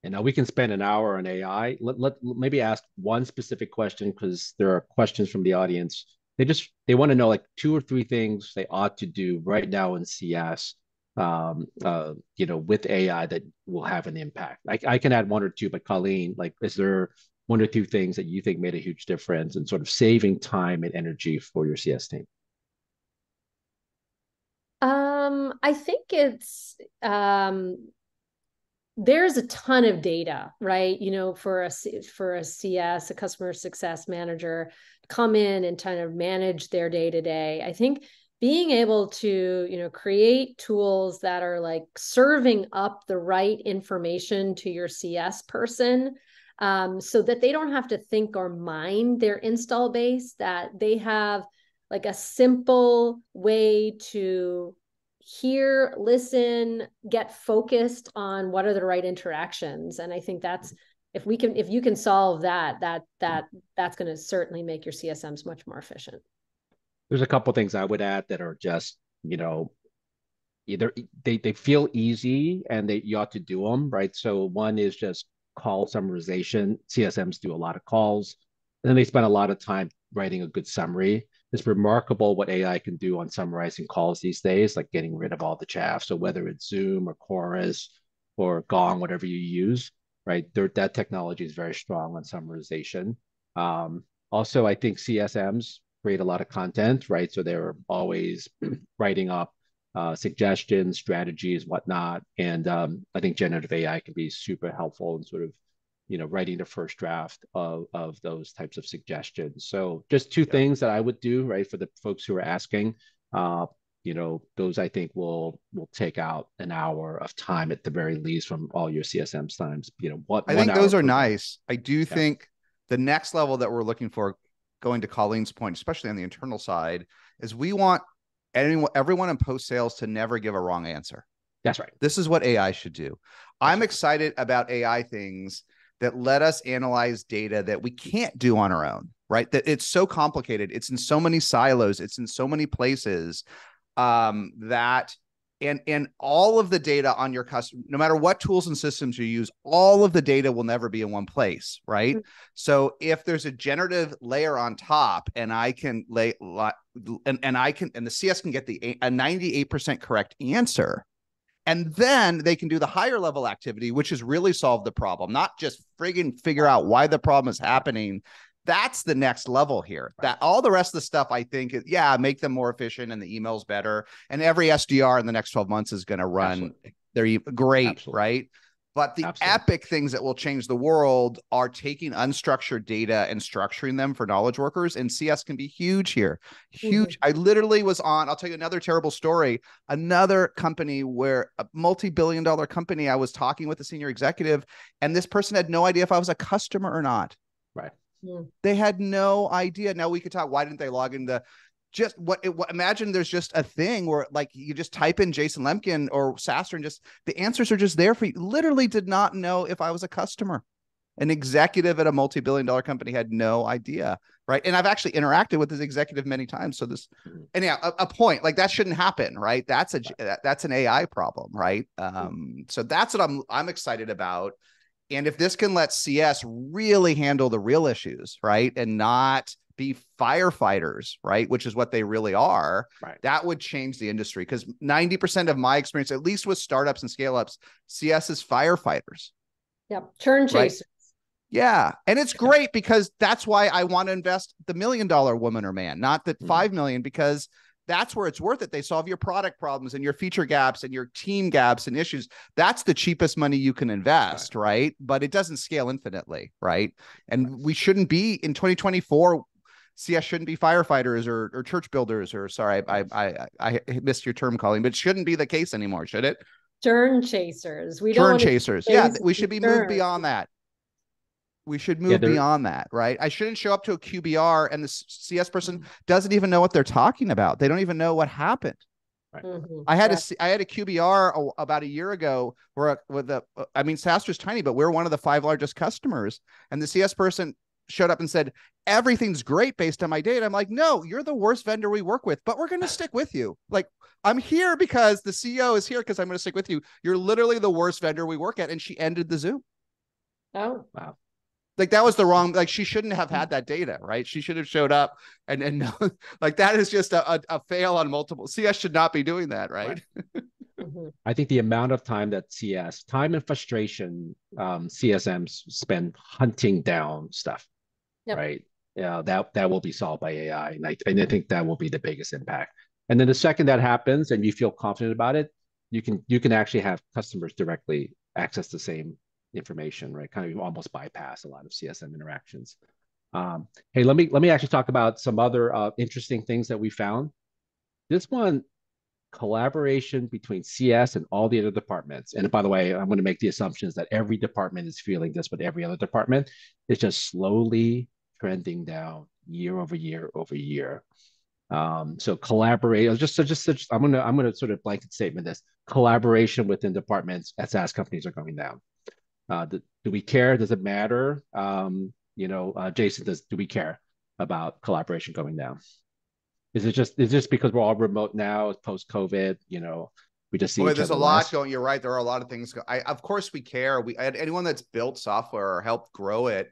And now we can spend an hour on AI. Let maybe ask one specific question because there are questions from the audience. They want to know like 2 or 3 things they ought to do right now in CS, with AI that will have an impact. I can add 1 or 2, but Colleen, like, is there 1 or 2 things that you think made a huge difference in sort of saving time and energy for your CS team?
I think it's there's a ton of data, right? For a CS, a customer success manager, come in and kind of manage their day to day. I think being able to, create tools that are like serving up the right information to your CS person, so that they don't have to think or mine their install base, that they have like a simple way to hear, listen, get focused on what are the right interactions. And I think that's, if you can solve that's going to certainly make your CSMs much more efficient.
There's a couple things I would add that are just, either they feel easy and you ought to do them, right? So one is just call summarization. CSMs do a lot of calls, and then they spend a lot of time writing a good summary. It's remarkable what AI can do on summarizing calls these days, like getting rid of all the chaff. So whether it's Zoom or Chorus or Gong, whatever you use, right? That technology is very strong on summarization. Also, I think CSMs create a lot of content, right? So they're always writing up suggestions, strategies, whatnot. And I think generative AI can be super helpful in sort of, writing the first draft of those types of suggestions. So just 2 things that I would do, right, for the folks who are asking. Those I think will take out an hour of time at the very least from all your CSM's times.
I think those are nice. I do think the next level that we're looking for, going to Colleen's point, especially on the internal side, is we want everyone in post sales to never give a wrong answer.
That's right.
This is what AI should do. I'm excited about AI things that let us analyze data that we can't do on our own, right? That it's so complicated. It's in so many silos. It's in so many places that and all of the data on your customer, no matter what tools and systems you use, all of the data will never be in one place, right? Mm-hmm. So if there's a generative layer on top, and I can and the CS can get a 98% correct answer, and then they can do the higher level activity, which is really solve the problem, not just friggin' figure out why the problem is happening. That's the next level here. That all the rest of the stuff, I think, make them more efficient and the emails better. And every SDR in the next 12 months is going to run their great, right? But the epic things that will change the world are taking unstructured data and structuring them for knowledge workers. And CS can be huge here. Huge. Mm-hmm. I literally was on, I'll tell you another terrible story. Another company where a multi-billion-dollar company, I was talking with a senior executive, and this person had no idea if I was a customer or not.
Right.
They had no idea. Now we could talk, why didn't they log into just imagine there's just a thing where like you just type in Jason Lemkin or SaaStr and just the answers are just there for you. Literally did not know if I was a customer. An executive at a multi-billion-dollar company had no idea, right? And I've actually interacted with this executive many times. So this, and yeah, a point like that shouldn't happen, right? That's an AI problem, right? So that's what I'm excited about. And if this can let CS really handle the real issues, right, and not be firefighters, right, which is what they really are, right, that would change the industry. Because 90% of my experience, at least with startups and scale-ups, CS is firefighters.
Yep, churn chasers.
Right? Yeah, and it's great because that's why I want to invest the $1 million woman or man, not the $5 million, because that's where it's worth it. They solve your product problems and your feature gaps and your team gaps and issues. That's the cheapest money you can invest, right? But it doesn't scale infinitely, right? And we shouldn't be in 2024. CS shouldn't be firefighters or church builders, or sorry, I missed your term, Colleen, but it shouldn't be the case anymore, should it?
Churn chasers. We don't
Churn
want to
chasers. Yeah, we should be moved beyond that. We should move beyond that, right? I shouldn't show up to a QBR and the CS person doesn't even know what they're talking about. They don't even know what happened. Right. I had a QBR about a year ago where SaaStr's tiny, but we're one of the 5 largest customers. And the CS person showed up and said, everything's great based on my data. I'm like, no, you're the worst vendor we work with, but we're going to stick with you. Like, I'm here because the CEO is here because I'm going to stick with you. You're literally the worst vendor we work at. And she ended the Zoom.
Oh, wow.
Like that was the wrong, like she shouldn't have had that data, right? She should have showed up and no, like that is just a fail on multiple. CS should not be doing that, right?
I think the amount of time that time and frustration, CSMs spend hunting down stuff, right? Yeah, that will be solved by AI. And I think that will be the biggest impact. And then the second that happens and you feel confident about it, you can actually have customers directly access the same information, right? Kind of almost bypass a lot of CSM interactions. Hey, let me actually talk about some other interesting things that we found. This one, collaboration between CS and all the other departments. And by the way, I'm going to make the assumptions that every department is feeling this, but every other department is just slowly trending down year over year over year. So collaborate. I'm gonna sort of blanket statement this: collaboration within departments at SaaS companies are going down. Do we care? Does it matter? Jason, do we care about collaboration going down? Is it just because we're all remote now, post COVID? We just see each
there's
other
a lot
less?
going. You're right. There are a lot of things. Of course, we care. Anyone that's built software or helped grow it,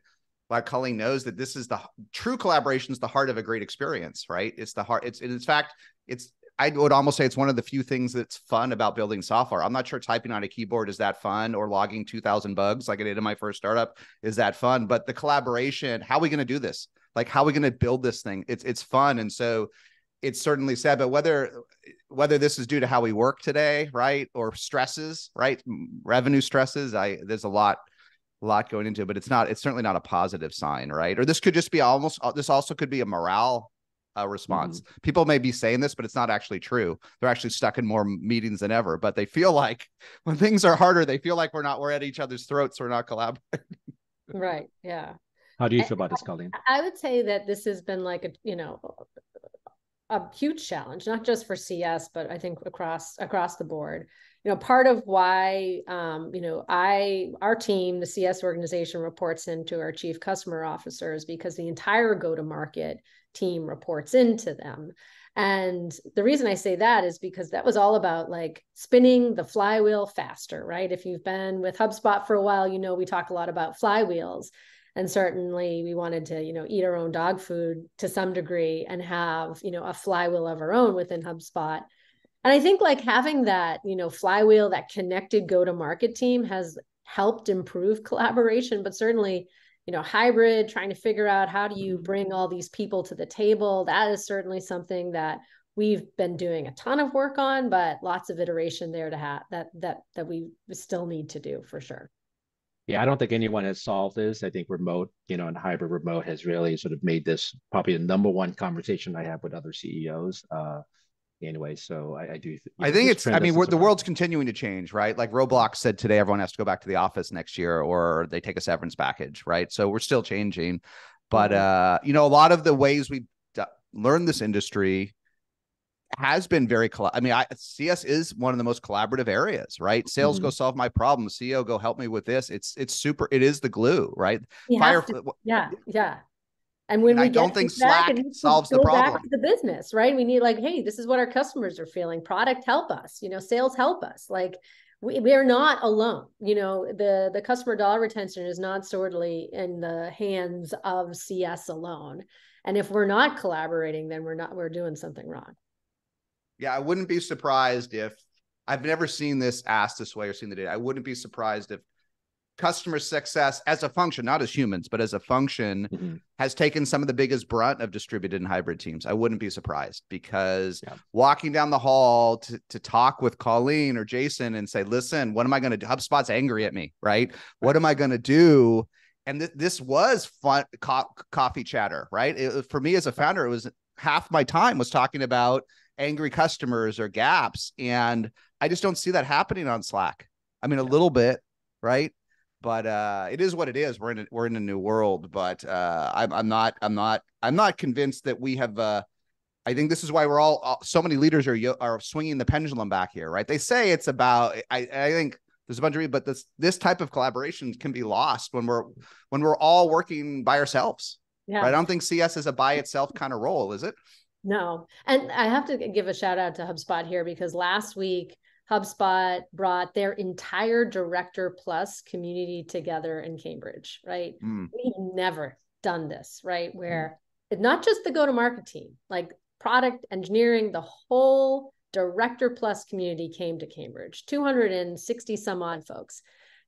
like Colleen knows that this is the true collaboration is the heart of a great experience, right? It's the heart. In fact, I would almost say it's one of the few things that's fun about building software. I'm not sure typing on a keyboard is that fun, or logging 2,000 bugs like I did in my first startup is that fun. But the collaboration, how are we going to do this? Like, how are we going to build this thing? It's fun. And so it's certainly sad, but whether this is due to how we work today, right? Or stresses, right? Revenue stresses, there's a lot going into it, but it's certainly not a positive sign, right? Or this could just be this also could be a morale response. People may be saying this, but it's not actually true. They're actually stuck in more meetings than ever, but they feel like when things are harder, they feel like we're at each other's throats. We're not collaborating.
Right. Yeah.
How do you feel about this, Colleen?
I would say that this has been like a huge challenge, not just for CS, but I think across the board. Part of why, our team, the CS organization, reports into our chief customer officers because the entire go-to-market team reports into them. And the reason I say that is because that was all about like spinning the flywheel faster, right? If you've been with HubSpot for a while, we talk a lot about flywheels. And certainly we wanted to, eat our own dog food to some degree and have, a flywheel of our own within HubSpot. And I think like having that, flywheel, that connected go-to-market team has helped improve collaboration, but certainly, hybrid, trying to figure out how do you bring all these people to the table. That is certainly something that we've been doing a ton of work on, but lots of iteration there to have that we still need to do for sure.
Yeah, I don't think anyone has solved this. I think remote, and hybrid remote has really sort of made this probably the number one conversation I have with other CEOs. Anyway, so I do.
I think the world's continuing to change, right? Like Roblox said today, everyone has to go back to the office next year, or they take a severance package, right? So we're still changing, but a lot of the ways we learn this industry has been very CS is one of the most collaborative areas, right? Sales go solve my problem, CEO go help me with this. It is the glue, right?
Yeah. And when I don't think Slack solves the problem. Back to the business, right? We need hey, this is what our customers are feeling. Product help us, sales help us. Like we are not alone. The customer dollar retention is not solely in the hands of CS alone. And if we're not collaborating, then we're doing something wrong.
Yeah, I wouldn't be surprised if I've never seen this asked this way or seen the data. I wouldn't be surprised if customer success as a function, not as humans, but as a function, has taken some of the biggest brunt of distributed and hybrid teams. I wouldn't be surprised, because walking down the hall to talk with Colleen or Jason and say, listen, what am I going to do? HubSpot's angry at me, right? What am I going to do? And this was fun coffee chatter, right? For me as a founder, it was half my time was talking about angry customers or gaps. And I just don't see that happening on Slack. I mean, a little bit, right? But it is what it is. We're in a new world. But I'm not convinced that we have. I think this is why we're all so many leaders are swinging the pendulum back here, right? They say it's about. I think there's a bunch of, but this type of collaboration can be lost when we're all working by ourselves. Yeah, right? I don't think CS is a by itself kind of role, is it?
No, and I have to give a shout out to HubSpot here, because last week HubSpot brought their entire Director Plus community together in Cambridge, right? We've never done this, right? Where it's not just the go-to-market team, like product engineering, the whole Director Plus community came to Cambridge, 260 some odd folks.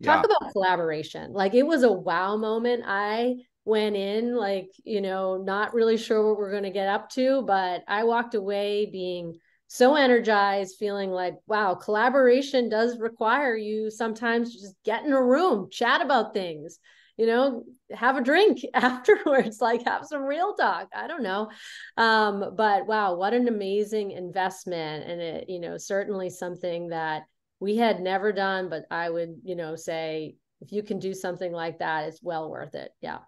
Talk about collaboration. Like, it was a wow moment. I went in like, not really sure what we're going to get up to, but I walked away being so energized, feeling like, wow, collaboration does require you sometimes just get in a room, chat about things, have a drink afterwards, like have some real talk. I don't know. But wow, what an amazing investment. And it, certainly something that we had never done, but I would, say if you can do something like that, it's well worth it. Yeah.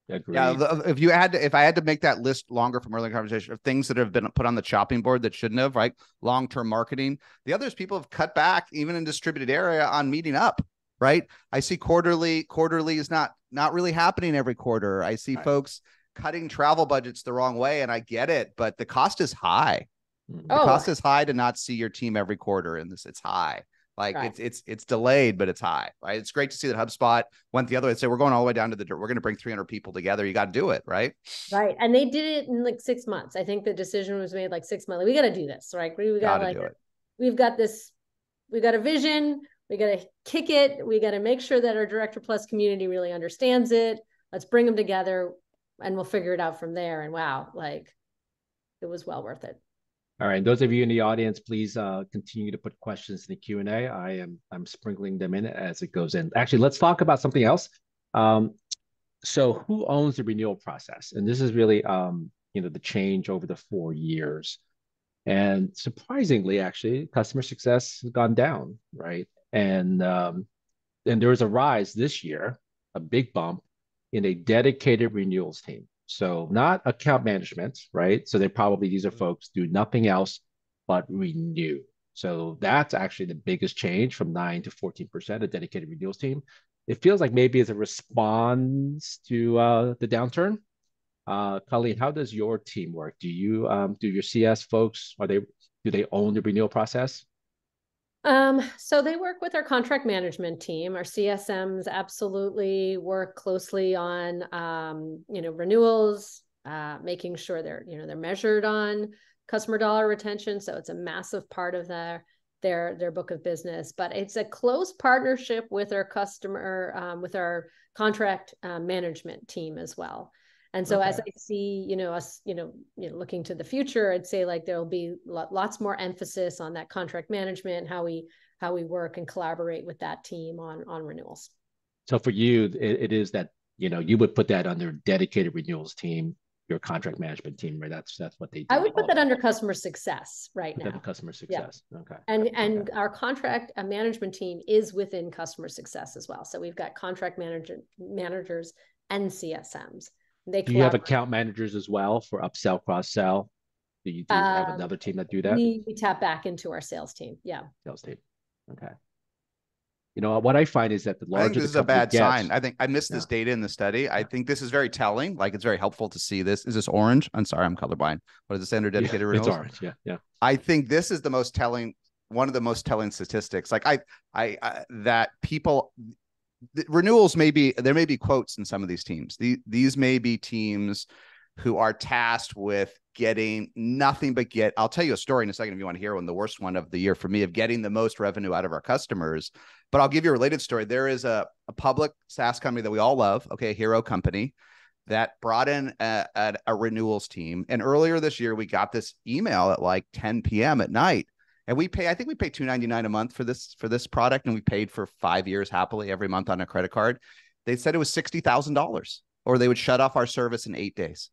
Agreed.
Yeah, if I had to make that list longer from earlier conversation of things that have been put on the chopping board that shouldn't have, right? Long-term marketing. The others, people have cut back even in distributed area on meeting up, right? I see quarterly is not really happening every quarter. I see folks cutting travel budgets the wrong way, and I get it, but the cost is high. The cost is high to not see your team every quarter in this. It's high. Like it's delayed, but it's high, right? It's great to see that HubSpot went the other way and said, we're going all the way down to we're going to bring 300 people together. You got to do it, right?
Right. And they did it in like 6 months. I think the decision was made like 6 months. We got to do this, right? We got to do it. We've got this, we got a vision. We got to kick it. We got to make sure that our Director Plus community really understands it. Let's bring them together and we'll figure it out from there. And wow, like it was well worth it.
All right, those of you in the audience, please continue to put questions in the Q&A. I'm sprinkling them in as it goes in. Actually, let's talk about something else. So who owns the renewal process? And this is really the change over the 4 years. And surprisingly, actually, customer success has gone down, right? And there was a rise this year, a big bump in a dedicated renewals team. So not account management, right? So these are folks do nothing else but renew. So that's actually the biggest change from 9 to 14%, a dedicated renewals team. It feels like maybe as a response to the downturn. Colleen, how does your team work? Do your CS folks, do they own the renewal process?
So they work with our contract management team. Our CSMs absolutely work closely on, renewals, making sure they're measured on customer dollar retention. So it's a massive part of their book of business, but it's a close partnership with our with our contract management team as well. And so as I see, us, looking to the future, I'd say like there'll be lots more emphasis on that contract management, how we work and collaborate with that team on renewals.
So for you, it is that, you would put that under dedicated renewals team, your contract management team, right? That's what they do.
I would put that under customer success right now.
Customer success. Yeah. Okay.
And our contract management team is within customer success as well. So we've got contract managers and CSMs.
Do you have account managers as well for upsell, cross-sell? Do you have another team that do that?
We tap back into our sales team. Yeah.
Sales team. Okay. What I find is that the larger
I think this is a bad sign. I think I missed this data in the study. I think this is very telling. Like it's very helpful to see this. Is this orange? I'm sorry, I'm colorblind. What is the standard dedicated renewals?
It's orange. Yeah.
I think this is the most telling, one of the most telling statistics. Like that people, renewals there may be quotes in some of these teams. These may be teams who are tasked with getting nothing but I'll tell you a story in a second if you want to hear one, the worst one of the year for me, of getting the most revenue out of our customers. But I'll give you a related story. There is a public SaaS company that we all love, okay, a hero company, that brought in a renewals team. And earlier this year, we got this email at like 10 p.m. at night. And I think we pay $299 a month for this product. And we paid for 5 years happily every month on a credit card. They said it was $60,000 or they would shut off our service in 8 days.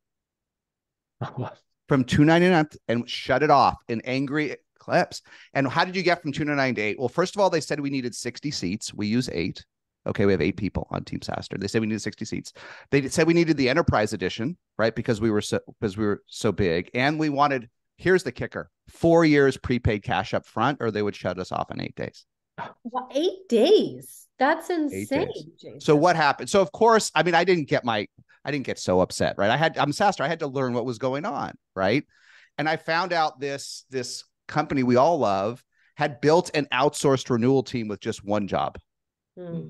From $299 and shut it off in angry clips. And how did you get from $299 to $8? Well, first of all, they said we needed 60 seats. We use 8. Okay, we have 8 people on Team SaaStr. They said we needed 60 seats. They said we needed the enterprise edition, right? Because we were so big. And we wanted, here's the kicker, 4 years prepaid cash up front, or they would shut us off in 8 days.
Well, 8 days. That's insane. Jason.
So what happened? So of course, I mean, I didn't get so upset, right? I'm SaaStr. I had to learn what was going on, right? And I found out this company we all love had built an outsourced renewal team with just one job.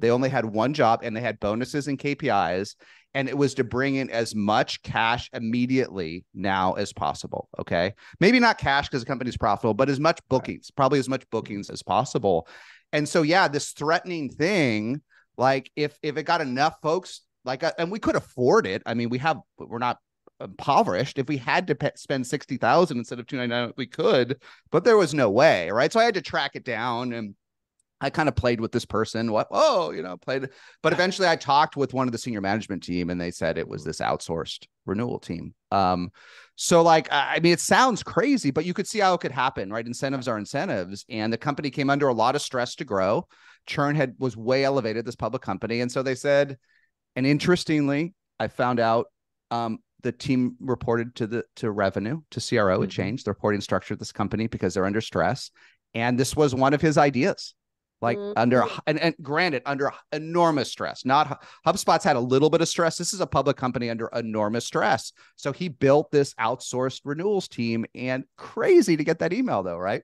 They only had one job and they had bonuses and KPIs, and it was to bring in as much cash immediately now as possible. Okay. Maybe not cash because the company's profitable, but as much bookings, probably as much bookings as possible. And so, yeah, this threatening thing, like if it got enough folks, like, and we could afford it. I mean, we're not impoverished. If we had to spend 60,000 instead of 299, we could, but there was no way. Right. So I had to track it down, and I kind of played with this person, but eventually I talked with one of the senior management team and they said it was this outsourced renewal team. So like, I mean, it sounds crazy, but you could see how it could happen, right? Incentives are incentives. And the company came under a lot of stress to grow. Churn was way elevated, this public company. And so they said, and interestingly, I found out the team reported to revenue, to CRO. It changed the reporting structure of this company because they're under stress. And this was one of his ideas. Like under, and granted, under enormous stress. Not HubSpot's had a little bit of stress. This is a public company under enormous stress. So he built this outsourced renewals team, and crazy to get that email though, right?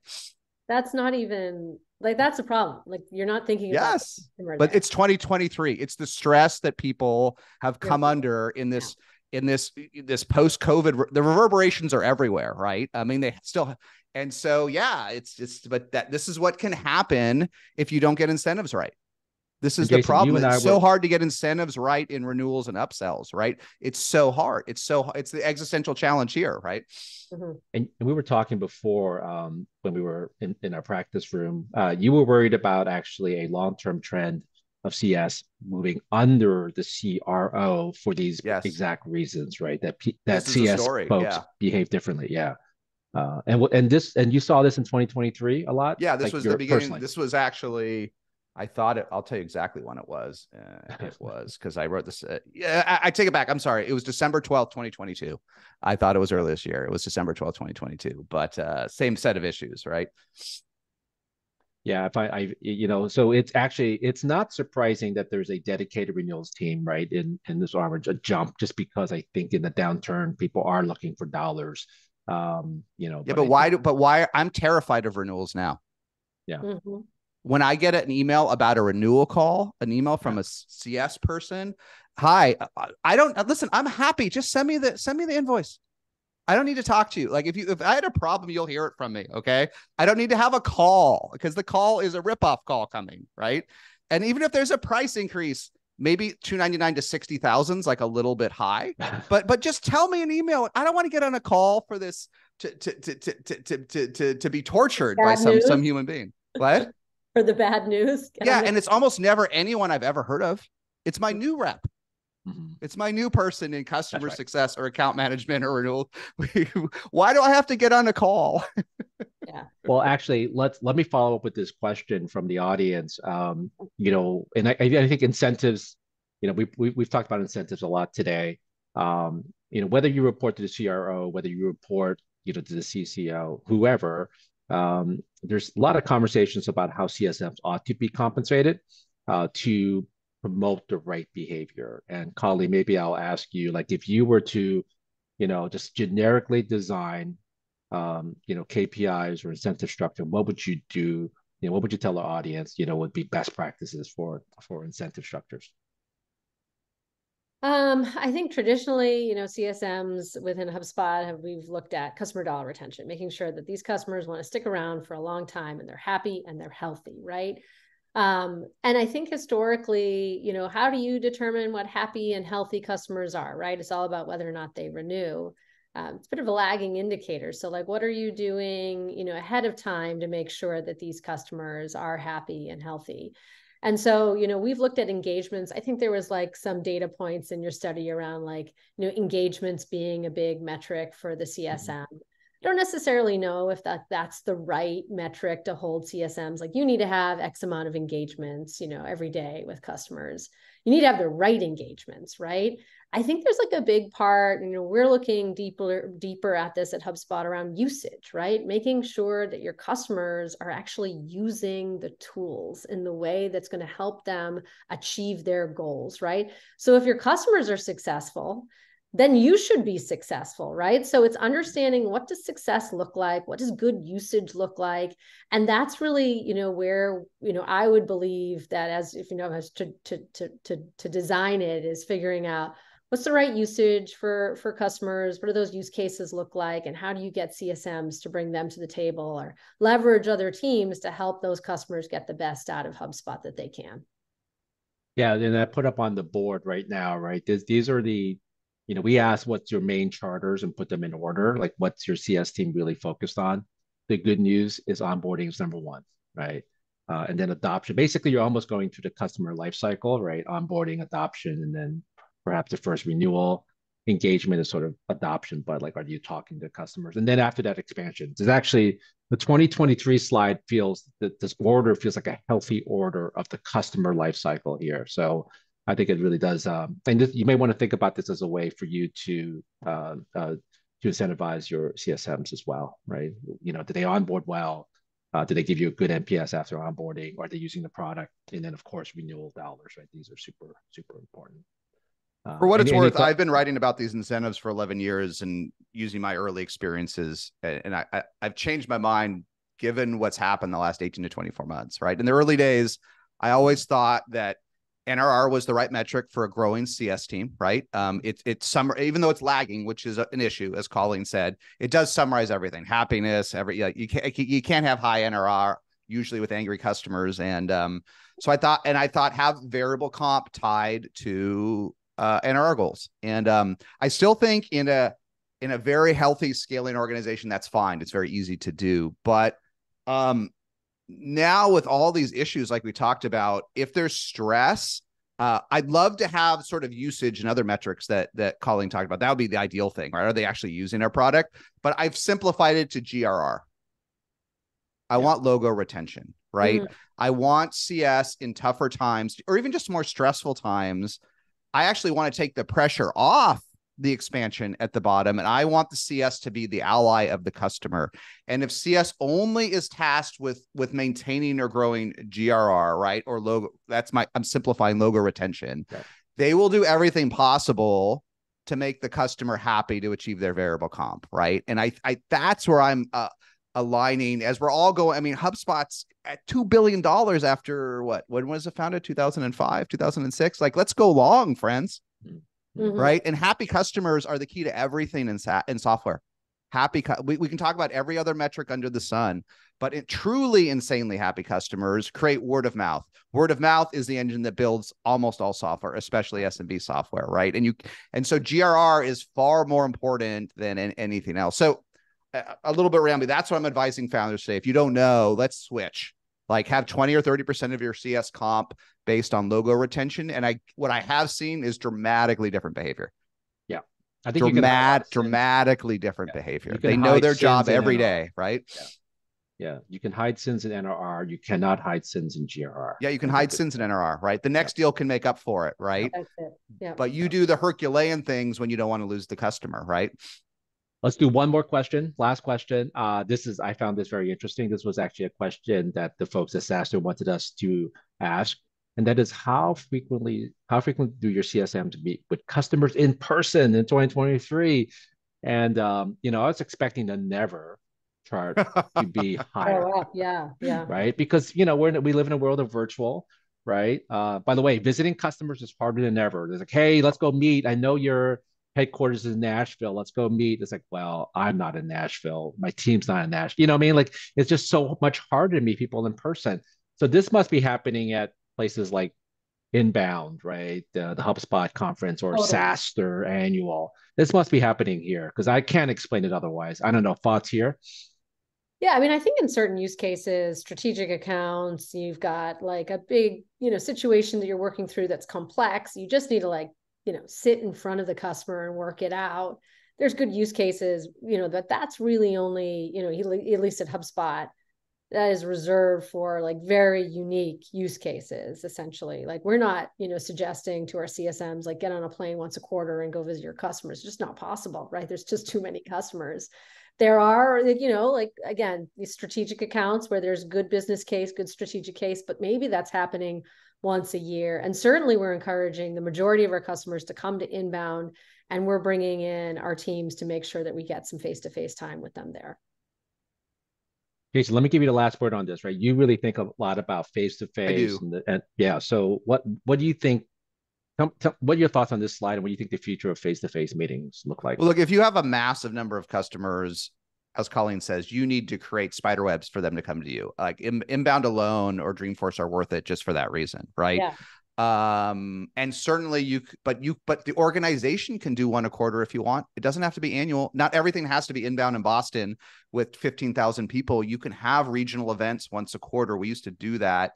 That's not even like, that's a problem. Like you're not thinking about
yes, but it's 2023. It's the stress that people have come under in this post-COVID. The reverberations are everywhere, right? I mean, they still. And so, yeah, but this is what can happen if you don't get incentives right. This is Jason, the problem. It's so hard to get incentives right in renewals and upsells, right? It's so hard. It's the existential challenge here, right?
And we were talking before when we were in our practice room, you were worried about actually a long-term trend of CS moving under the CRO for these exact reasons, right? That CS folks behave differently. Yeah. And you saw this in 2023 a lot.
Yeah, this was the beginning. Personally. This was actually, I thought I'll tell you exactly when it was. It was because I wrote this. I take it back. I'm sorry. It was December 12th, 2022. I thought it was early this year. It was December 12th, 2022. But same set of issues, right?
Yeah, so it's not surprising that there's a dedicated renewals team, right? In this average, a jump, just because I think in the downturn, people are looking for dollars.
But why I'm terrified of renewals now.
Yeah.
When I get an email about a renewal call, an email from a CS person, hi, I don't listen. I'm happy. Just send me the invoice. I don't need to talk to you. Like if I had a problem, you'll hear it from me. Okay. I don't need to have a call because the call is a ripoff call coming. Right. And even if there's a price increase, maybe 299 to 60,000 is like a little bit high, but just tell me an email. I don't want to get on a call for this to be tortured by some human being. What?
For the bad news.
Yeah, and it's almost never anyone I've ever heard of. It's my new rep. It's my new person in customer success or account management or renewal. Why do I have to get on a call?
Yeah.
Well, actually, let me follow up with this question from the audience. And I think incentives. We've talked about incentives a lot today. Whether you report to the CRO, whether you report, to the CCO, whoever, there's a lot of conversations about how CSMs ought to be compensated to promote the right behavior. And Kali, maybe I'll ask you, like, if you were to, just generically design KPIs or incentive structure, what would you do? What would you tell our audience, would be best practices for incentive structures?
I think traditionally, CSMs within HubSpot we've looked at customer dollar retention, making sure that these customers want to stick around for a long time and they're happy and they're healthy, right? And I think historically, how do you determine what happy and healthy customers are, right? It's all about whether or not they renew. It's a bit of a lagging indicator. So like, what are you doing, ahead of time to make sure that these customers are happy and healthy? And so, we've looked at engagements. I think there was like some data points in your study around like, engagements being a big metric for the CSM. I don't necessarily know if that's the right metric to hold CSMs. Like you need to have X amount of engagements, every day with customers. You need to have the right engagements, right? I think there's like a big part, we're looking deeper at this at HubSpot around usage, right? Making sure that your customers are actually using the tools in the way that's going to help them achieve their goals, right? So if your customers are successful, then you should be successful, right? So it's understanding, what does success look like? What does good usage look like? And that's really, where, I would believe that as to design it is figuring out what's the right usage for customers? What do those use cases look like? And how do you get CSMs to bring them to the table or leverage other teams to help those customers get the best out of HubSpot that they can?
Yeah, and I put up on the board right now, right? These are the, we asked what's your main charters and put them in order. Like, what's your CS team really focused on? The good news is onboarding is number one, right? And then adoption. Basically, you're almost going through the customer life cycle, right? Onboarding, adoption, and then perhaps the first renewal. Engagement is sort of adoption, but like, are you talking to customers? And then after that, expansion. There's actually the 2023 slide feels that this order feels like a healthy order of the customer life cycle here. So I think it really does. And you may want to think about this as a way for you to incentivize your CSMs as well, right? Do they onboard well? Do they give you a good NPS after onboarding? Are they using the product? And then, of course, renewal dollars, right? These are super, super important.
For what it's worth, I've been writing about these incentives for 11 years and using my early experiences. And I've changed my mind given what's happened the last 18 to 24 months, right? In the early days, I always thought that NRR was the right metric for a growing CS team, right? Even though it's lagging, which is an issue, as Colleen said, it does summarize everything: happiness. You can't have high NRR usually with angry customers, and so I thought have variable comp tied to NRR goals, and I still think in a very healthy scaling organization that's fine. It's very easy to do, but now with all these issues like we talked about, if there's stress, I'd love to have sort of usage and other metrics that Colleen talked about. That would be the ideal thing, right? Are they actually using our product? But I've simplified it to GRR. I want logo retention, right? I want CS in tougher times or even just more stressful times. I actually want to take the pressure off the expansion at the bottom, and I want the CS to be the ally of the customer. And if CS only is tasked with maintaining or growing GRR, right, or logo, I'm simplifying logo retention. Okay. They will do everything possible to make the customer happy to achieve their variable comp, right? And I that's where I'm aligning as we're all going. I mean, HubSpot's at $2 billion after what? When was it founded? 2005, 2006? Like, let's go long, friends. Right. And happy customers are the key to everything in software. We can talk about every other metric under the sun, but truly insanely happy customers create word of mouth. Word of mouth is the engine that builds almost all software, especially SMB software. Right. And so GRR is far more important than anything else. So a little bit rambly. That's what I'm advising founders today. If you don't know, let's switch. Like, have 20 or 30% of your CS comp based on logo retention. And what I have seen is dramatically different behavior.
Yeah. I think
dramatically different behavior. They know their job every day, right?
Yeah. You can hide sins in NRR. You cannot hide sins in GRR.
Yeah, you can hide sins in NRR, right? The next deal can make up for it, right?
That's it. Yeah.
But you do the Herculean things when you don't want to lose the customer, right?
Let's do one more question. Last question. I found this very interesting. This was actually a question that the folks at SaaStr wanted us to ask. And that is, how frequently do your CSMs meet with customers in person in 2023? And, I was expecting the never chart to be higher.
Oh, wow. Yeah.
Right. Because, we live in a world of virtual. right? By the way, visiting customers is harder than ever. There's like, hey, let's go meet. I know your headquarters is in Nashville. Let's go meet. It's like, well, I'm not in Nashville. My team's not in Nashville. You know what I mean? Like, it's just so much harder to meet people in person. So this must be happening at places like Inbound, right? The HubSpot conference or
Totally.
SaaStr annual. This must be happening here because I can't explain it otherwise. I don't know. Thoughts here?
Yeah, I mean, I think in certain use cases, strategic accounts, you've got like a big, situation that you're working through that's complex. You just need to like, sit in front of the customer and work it out. There's good use cases, that's really only, at least at HubSpot, that is reserved for like very unique use cases, essentially. Like we're not, suggesting to our CSMs, like get on a plane once a quarter and go visit your customers. It's just not possible, right? There's just too many customers. There are, like, again, these strategic accounts where there's good business case, good strategic case, but maybe that's happening once a year. And certainly we're encouraging the majority of our customers to come to Inbound, and we're bringing in our teams to make sure that we get some face-to-face time with them there.
Okay, so let me give you the last word on this, right? You really think a lot about face to
I
face,
do.
and yeah. So what do you think? What are your thoughts on this slide, and what do you think the future of face to face meetings look like?
Well, look, if you have a massive number of customers, as Colleen says, you need to create spider webs for them to come to you. Like Inbound alone or Dreamforce are worth it just for that reason, right?
Yeah.
And certainly but the organization can do one a quarter if you want. It doesn't have to be annual. Not everything has to be Inbound in Boston with 15,000 people. You can have regional events once a quarter. We used to do that.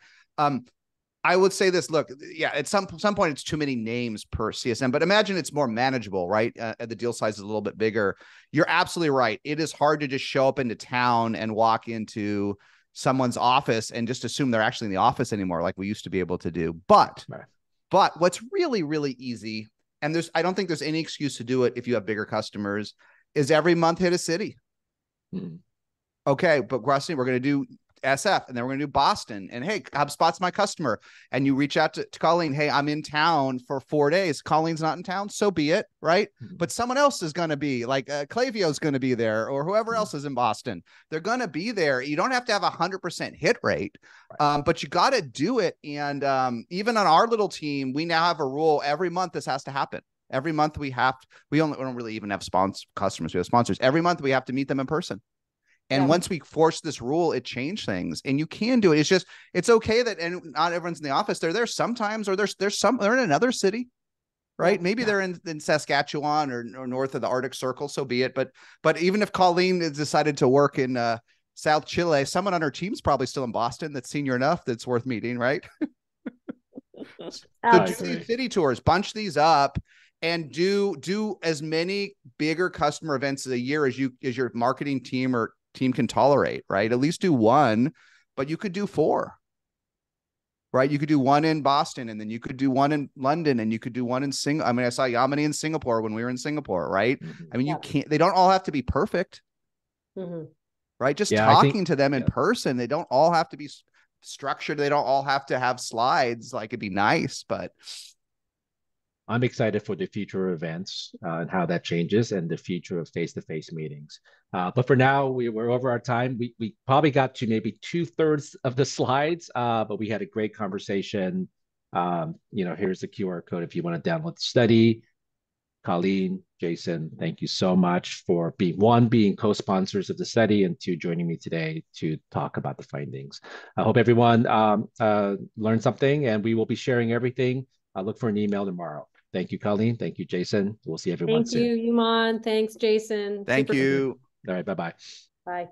I would say this, look, yeah, at some point it's too many names per CSM, but imagine it's more manageable, right? The deal size is a little bit bigger. You're absolutely right. It is hard to just show up into town and walk into someone's office and just assume they're actually in the office anymore, like we used to be able to do. But what's really, really easy, and I don't think there's any excuse to do it if you have bigger customers, is every month hit a city.
Mm-hmm.
Okay, but we're going to do SF, and then we're going to do Boston. And hey, HubSpot's my customer. And you reach out to Colleen, hey, I'm in town for 4 days. Colleen's not in town, so be it, right? Mm-hmm. But someone else is going to be, like Clavio's going to be there, or whoever else is in Boston. They're going to be there. You don't have to have 100% hit rate, but you got to do it. And even on our little team, we now have a rule every month this has to happen. Every month we don't really even have customers. We have sponsors. Every month we have to meet them in person. And once we force this rule, it changed things, and you can do it. It's okay that and not everyone's in the office. They're there sometimes, or they're in another city, right? Yeah, maybe they're in Saskatchewan or north of the Arctic Circle, so be it. But even if Colleen has decided to work in South Chile, someone on her team's probably still in Boston that's senior enough that's worth meeting, right? So do these city tours, bunch these up, and do as many bigger customer events a year as your marketing team can tolerate, right? At least do one, but you could do 4, right? You could do one in Boston, and then you could do one in London, and you could do one in Singapore. I mean, I saw Yamini in Singapore when we were in Singapore, right? Mm-hmm. I mean, they don't all have to be perfect, right? Just talking to them in person. They don't all have to be structured. They don't all have to have slides. Like, it'd be nice, but
I'm excited for the future events and how that changes, and the future of face-to-face meetings. But for now, we're over our time. We probably got to maybe 2/3 of the slides, but we had a great conversation. Here's the QR code if you want to download the study. Colleen, Jason, thank you so much for being co-sponsors of the study, and 2, joining me today to talk about the findings. I hope everyone learned something, and we will be sharing everything. I'll look for an email tomorrow. Thank you, Colleen. Thank you, Jason. We'll see everyone soon.
Thank you, Yuman. Thanks, Jason.
Thank you.
All right. Bye-bye.
Bye.